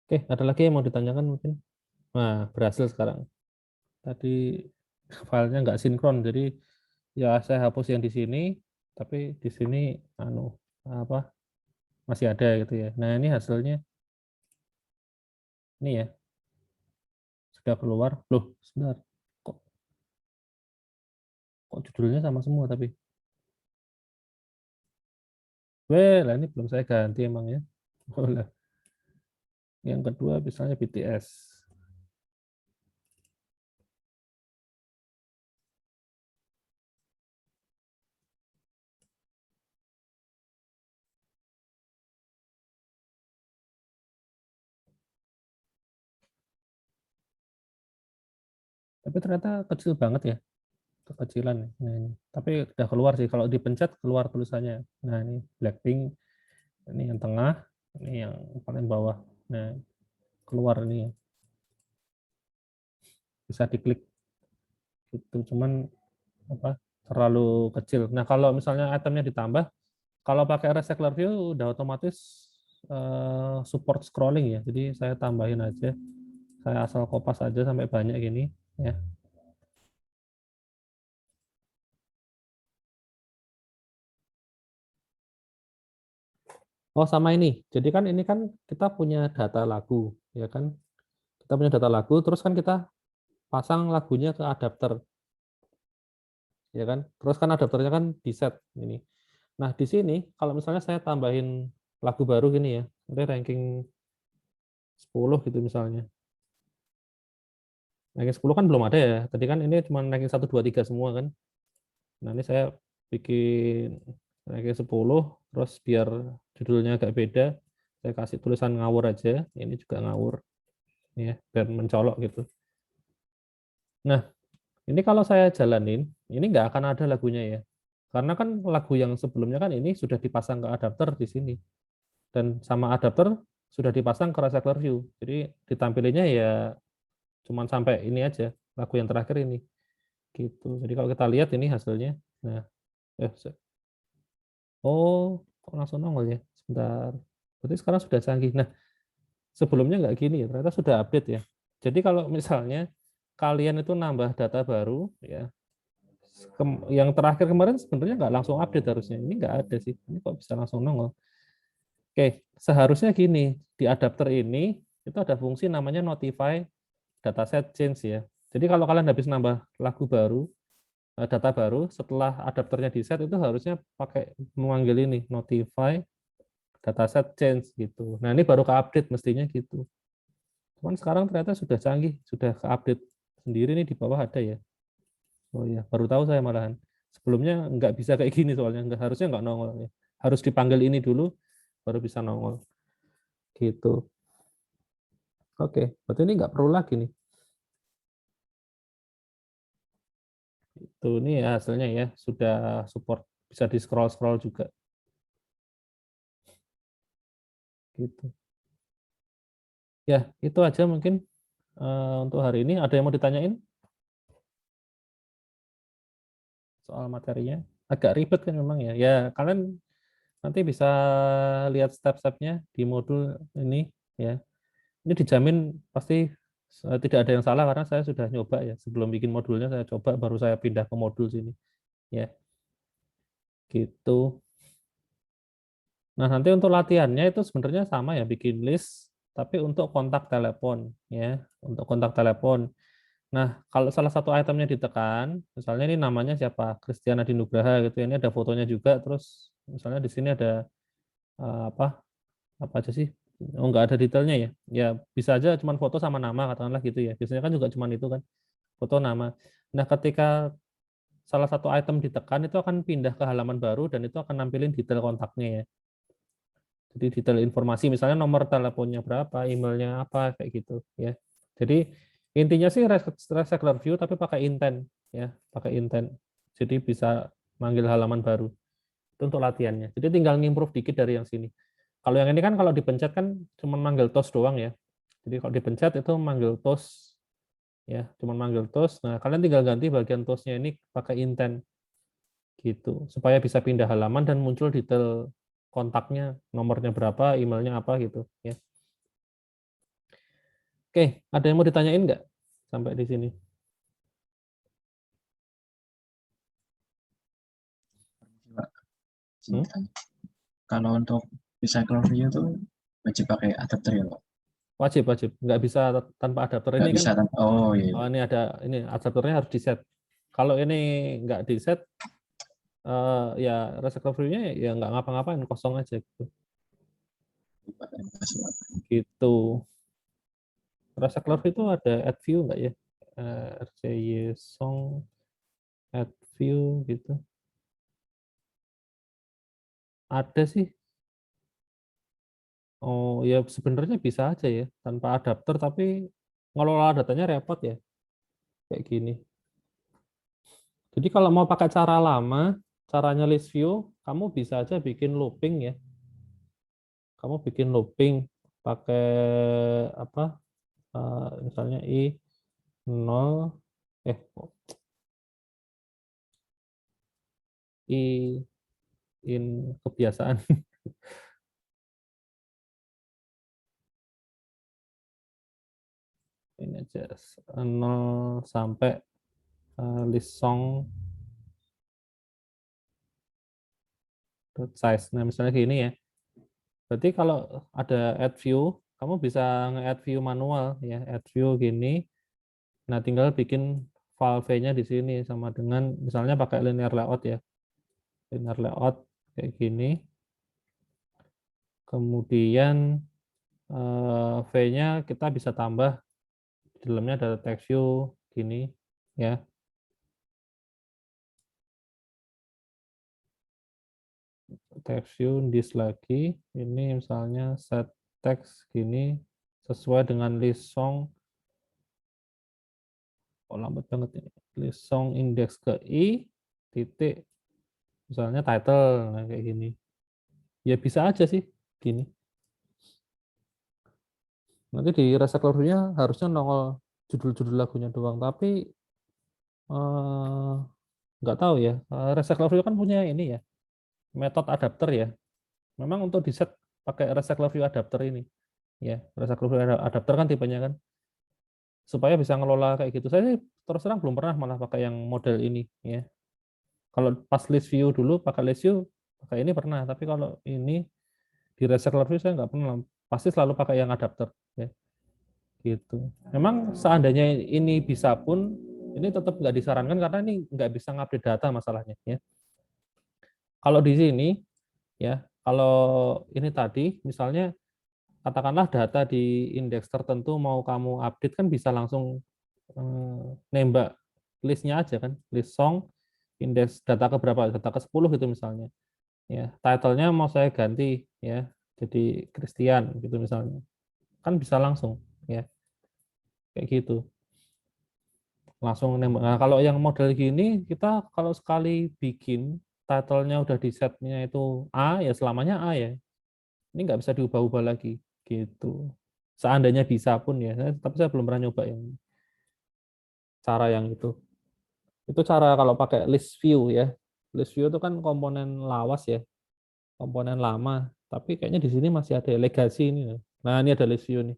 Oke, ada lagi yang mau ditanyakan mungkin? Nah, berhasil sekarang. Tadi filenya nggak sinkron, jadi ya saya hapus yang di sini, tapi di sini apa masih ada gitu ya. Nah, ini hasilnya ini ya sudah keluar. Loh, sebentar. Kok kok judulnya sama semua tapi. Well, ini belum saya ganti emang ya. Oh, lah. Yang kedua misalnya BTS. Tapi ternyata kecil banget ya, kekecilan. Nah, ini. Tapi udah keluar sih, kalau dipencet keluar tulisannya. Nah, ini Blackpink, ini yang tengah, ini yang paling bawah. Nah, keluar ini ya. Bisa diklik gitu, cuman apa terlalu kecil. Nah, kalau misalnya itemnya ditambah, kalau pakai recycler view udah otomatis support scrolling ya. Jadi saya tambahin aja, saya asal kopas aja sampai banyak gini ya. Oh, sama ini. Jadi kan ini kan kita punya data lagu, ya kan? Kita punya data lagu, terus kan kita pasang lagunya ke adapter, ya kan? Terus kan adapternya kan di set ini. Nah, di sini kalau misalnya saya tambahin lagu baru gini ya, ini ranking 10 gitu misalnya. Ranking 10 kan belum ada ya. Tadi kan ini cuma ranking 1, 2, 3 semua kan. Nah, ini saya bikin ranking 10, terus biar judulnya agak beda, saya kasih tulisan ngawur aja. Ini juga ngawur, ya, biar mencolok gitu. Nah, ini kalau saya jalanin, ini nggak akan ada lagunya ya. Karena kan lagu yang sebelumnya kan ini sudah dipasang ke adapter di sini. Dan sama adapter sudah dipasang ke recycler view. Jadi ditampilinnya ya cuman sampai ini aja, lagu yang terakhir ini. Gitu. Jadi kalau kita lihat ini hasilnya. Nah, oh, kok langsung nongol ya? Sebentar. Berarti sekarang sudah canggih. Nah, sebelumnya nggak gini ya, ternyata sudah update ya. Jadi kalau misalnya kalian itu nambah data baru, ya, yang terakhir kemarin sebenarnya nggak langsung update harusnya. Ini nggak ada sih. Ini kok bisa langsung nongol. Oke, seharusnya gini, di adapter ini itu ada fungsi namanya notify dataset change ya. Jadi kalau kalian habis nambah lagu baru, data baru, setelah adapternya di set itu harusnya pakai memanggil ini, notify dataset change gitu. Nah, ini baru ke-update mestinya gitu. Cuman sekarang ternyata sudah canggih, sudah ke-update sendiri nih di bawah ada ya. Oh iya, baru tahu saya malahan. Sebelumnya nggak bisa kayak gini soalnya, harusnya nggak nongol ya. Harus dipanggil ini dulu, baru bisa nongol. Gitu. Oke, berarti ini nggak perlu lagi nih. Itu nih hasilnya ya, sudah support, bisa di scroll-scroll juga. Gitu. Ya, itu aja mungkin untuk hari ini. Ada yang mau ditanyain soal materinya? Agak ribet kan memang ya. Ya, kalian nanti bisa lihat step-stepnya di modul ini ya. Ini dijamin pasti tidak ada yang salah karena saya sudah nyoba ya. Sebelum bikin modulnya saya coba, baru saya pindah ke modul sini. Ya, gitu. Nah, nanti untuk latihannya itu sebenarnya sama ya, bikin list, tapi untuk kontak telepon ya, untuk kontak telepon. Nah, kalau salah satu itemnya ditekan, misalnya ini namanya siapa, Christiana Dinugraha gitu, ini ada fotonya juga, terus misalnya di sini ada apa aja sih? Oh, nggak ada detailnya ya. Ya bisa aja cuma foto sama nama katakanlah gitu ya. Biasanya kan juga cuma itu kan, foto nama. Nah, ketika salah satu item ditekan itu akan pindah ke halaman baru dan itu akan nampilin detail kontaknya ya. Jadi detail informasi misalnya nomor teleponnya berapa, emailnya apa kayak gitu ya. Jadi intinya sih recycler view tapi pakai intent ya, pakai intent. Jadi bisa manggil halaman baru. Itu untuk latihannya. Jadi tinggal ngimprove dikit dari yang sini. Kalau yang ini kan kalau dipencet kan cuma manggil toast doang ya. Jadi kalau dipencet itu manggil toast ya, cuma manggil toast. Nah, kalian tinggal ganti bagian toastnya ini pakai intent gitu supaya bisa pindah halaman dan muncul detail kontaknya, nomornya berapa, emailnya apa gitu ya. Oke, ada yang mau ditanyain nggak sampai di sini? Pak. Hmm? Kalau untuk recycle view tuh wajib pakai adapter ya, Pak? Wajib, wajib. Nggak bisa tanpa adapter ini Nggak kan. bisa kan? Oh iya. Oh, ini ada ini adapternya harus di set. Kalau ini nggak di set, ya recycle view-nya ya nggak ngapa-ngapain, kosong aja gitu. Pak. Terima kasih, Pak. Gitu. Recycler view itu ada add view nggak ya? RCY song add view gitu. Ada sih. Oh ya sebenarnya bisa aja ya tanpa adapter tapi ngelola datanya repot ya kayak gini. Jadi kalau mau pakai cara lama, caranya list view, kamu bisa aja bikin looping ya. Kamu bikin looping pakai apa? Misalnya i 0 kok i kebiasaan. Ini aja 0 sampai list song size. Nah, misalnya gini ya. Berarti kalau ada add view, kamu bisa nge-add view manual ya, add view gini. Nah, tinggal bikin file V-nya di sini sama dengan misalnya pakai linear layout ya. Linear layout kayak gini. Kemudian V-nya kita bisa tambah di dalamnya ada text view gini ya. Text view list lagi. Ini misalnya set text gini sesuai dengan list song kok lambat banget ini. List song index ke I titik misalnya title, nah kayak gini. Ya bisa aja sih gini. Nanti di recycle view-nya harusnya nongol judul-judul lagunya doang, tapi nggak tahu ya. Recycle view kan punya ini ya, metode adapter ya. Memang untuk di set pakai recycle view adapter ini. Ya, recycle view adapter kan tipenya kan supaya bisa ngelola kayak gitu. Saya sih terus terang belum pernah malah pakai yang model ini ya. Kalau pas list view dulu pakai list view pakai ini pernah, tapi kalau ini di recycle view saya nggak pernah. Pasti selalu pakai yang adapter ya. Gitu. Memang seandainya ini bisa pun ini tetap nggak disarankan karena ini nggak bisa ngupdate data masalahnya ya. Kalau di sini ya, kalau ini tadi misalnya katakanlah data di indeks tertentu mau kamu update kan bisa langsung nembak listnya aja kan, list song indeks data ke berapa, data ke 10 gitu misalnya. Ya, title-nya mau saya ganti ya jadi Christian gitu misalnya. Kan bisa langsung ya. Kayak gitu. Langsung nembak. Nah, kalau yang model gini kita kalau sekali bikin title-nya udah di setnya itu A ya selamanya A ya. Ini nggak bisa diubah-ubah lagi gitu. Seandainya bisa pun ya, tapi saya belum pernah nyoba yang cara yang itu. Itu cara kalau pakai list view ya. List view itu kan komponen lawas ya, komponen lama. Tapi kayaknya di sini masih ada legacy ini. Nah, ini ada list view nih.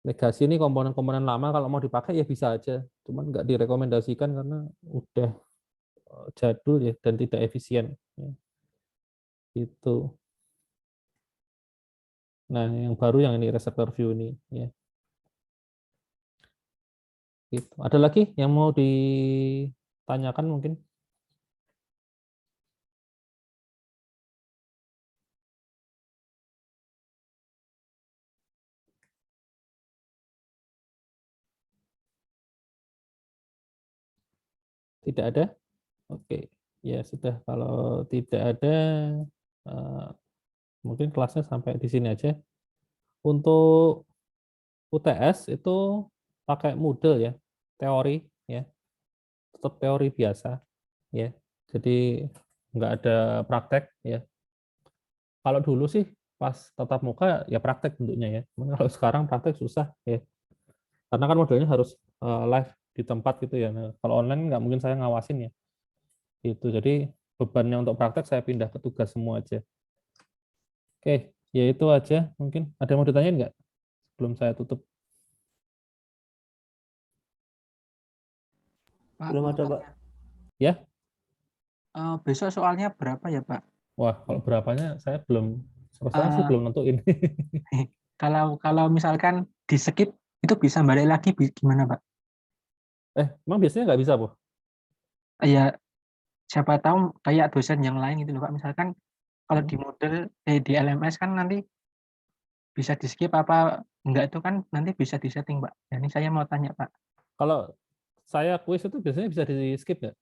Legacy ini komponen-komponen lama kalau mau dipakai ya bisa aja. Cuman nggak direkomendasikan karena udah jadul ya dan tidak efisien. Ya. Itu. Nah, yang baru yang ini receptor view ini. Ya. Gitu. Ada lagi yang mau ditanyakan mungkin? Tidak ada? Oke. Ya sudah. Kalau tidak ada, eh, mungkin kelasnya sampai di sini aja. Untuk UTS itu pakai Moodle ya, teori ya, tetap teori biasa ya. Jadi nggak ada praktek ya. Kalau dulu sih pas tatap muka ya praktek bentuknya ya. Cuman kalau sekarang praktek susah ya. Karena kan modelnya harus live di tempat gitu ya. Nah, kalau online nggak mungkin saya ngawasin ya. Itu jadi bebannya untuk praktek saya pindah ke tugas semua aja. Oke, ya itu aja mungkin. Ada yang mau ditanyain nggak sebelum saya tutup? Pak, Belum mau ada, Pak. tanya. Ya, Besok soalnya berapa ya, Pak? wah kalau berapanya saya belum, terus sih Eh, belum nentuin. kalau misalkan di skip itu bisa balik lagi gimana, Pak? Emang biasanya nggak bisa, Bu? Ya siapa tahu kayak dosen yang lain gitu loh, Pak. Misalkan kalau di model di LMS kan nanti bisa di skip apa enggak itu kan nanti bisa disetting, Pak. Ya, ini saya mau tanya, Pak. Kalau saya kuis itu biasanya bisa di skip nggak?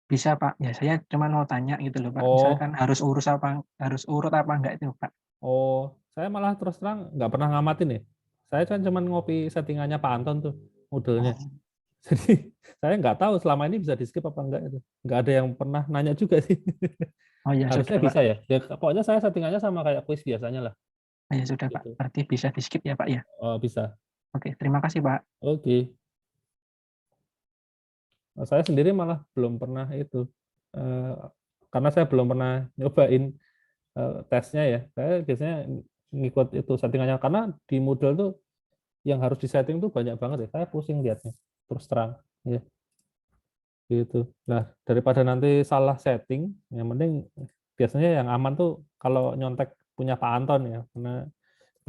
Bisa, Pak. Ya saya cuma mau tanya gitu loh, Pak. Misalkan Oh, harus urut apa enggak itu, Pak. saya malah terus terang nggak pernah ngamatin ya. Saya kan cuma ngopi settingannya Pak Anton tuh, modelnya. Oh, Jadi saya nggak tahu selama ini bisa di skip apa enggak itu. Nggak ada yang pernah nanya juga sih. oh ya Harusnya sudah, Pak. bisa ya. Ya pokoknya saya settingannya sama kayak kuis biasanya lah. Oh, ya sudah, Pak. Gitu. Berarti bisa di skip ya, Pak ya. Oh, bisa. Oke, terima kasih, Pak. Oke. Nah, saya sendiri malah belum pernah itu. Eh, karena saya belum pernah nyobain tesnya ya. Saya biasanya ngikut itu settingannya karena di Moodle tuh yang harus disetting tuh banyak banget ya. Saya pusing lihatnya. Terus terang ya. Gitu. Nah, daripada nanti salah setting, yang penting biasanya yang aman tuh kalau nyontek punya Pak Anton ya, karena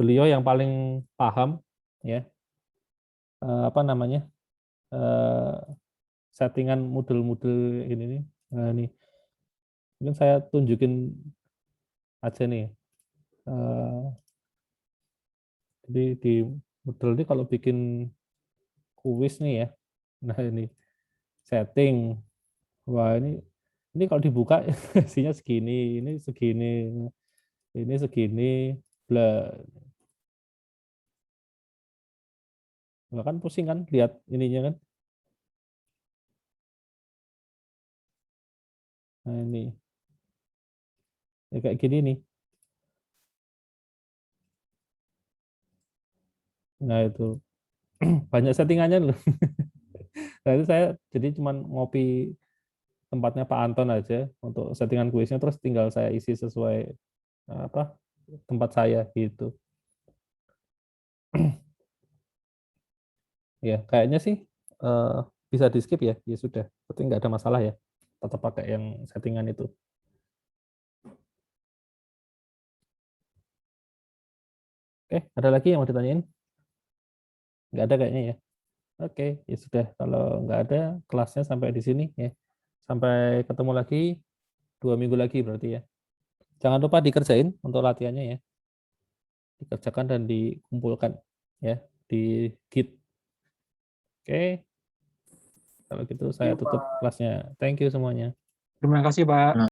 beliau yang paling paham ya apa namanya settingan Moodle-Moodle ini nih. Nah, ini mungkin saya tunjukin aja nih. Jadi di Moodle ini kalau bikin kuis nih ya, nah ini setting. Wah ini kalau dibuka isinya segini, ini segini, bla. Nggak kan pusing kan lihat ininya kan. Nah ini. Ya, kayak gini nih. Nah itu banyak settingannya loh. Nah itu saya jadi cuman ngopi tempatnya Pak Anton aja untuk settingan kuisnya, terus tinggal saya isi sesuai apa tempat saya gitu. Ya kayaknya sih bisa di skip ya. Ya sudah, berarti nggak ada masalah ya. Tetap pakai yang settingan itu. Oke, ada lagi yang mau ditanyain? Nggak ada kayaknya ya. Oke, ya sudah. Kalau nggak ada, kelasnya sampai di sini ya. Sampai ketemu lagi 2 minggu lagi berarti ya. Jangan lupa dikerjain untuk latihannya ya. Dikerjakan dan dikumpulkan ya di Git. Oke, kalau gitu saya tutup kelasnya. Thank you semuanya. Terima kasih, Pak.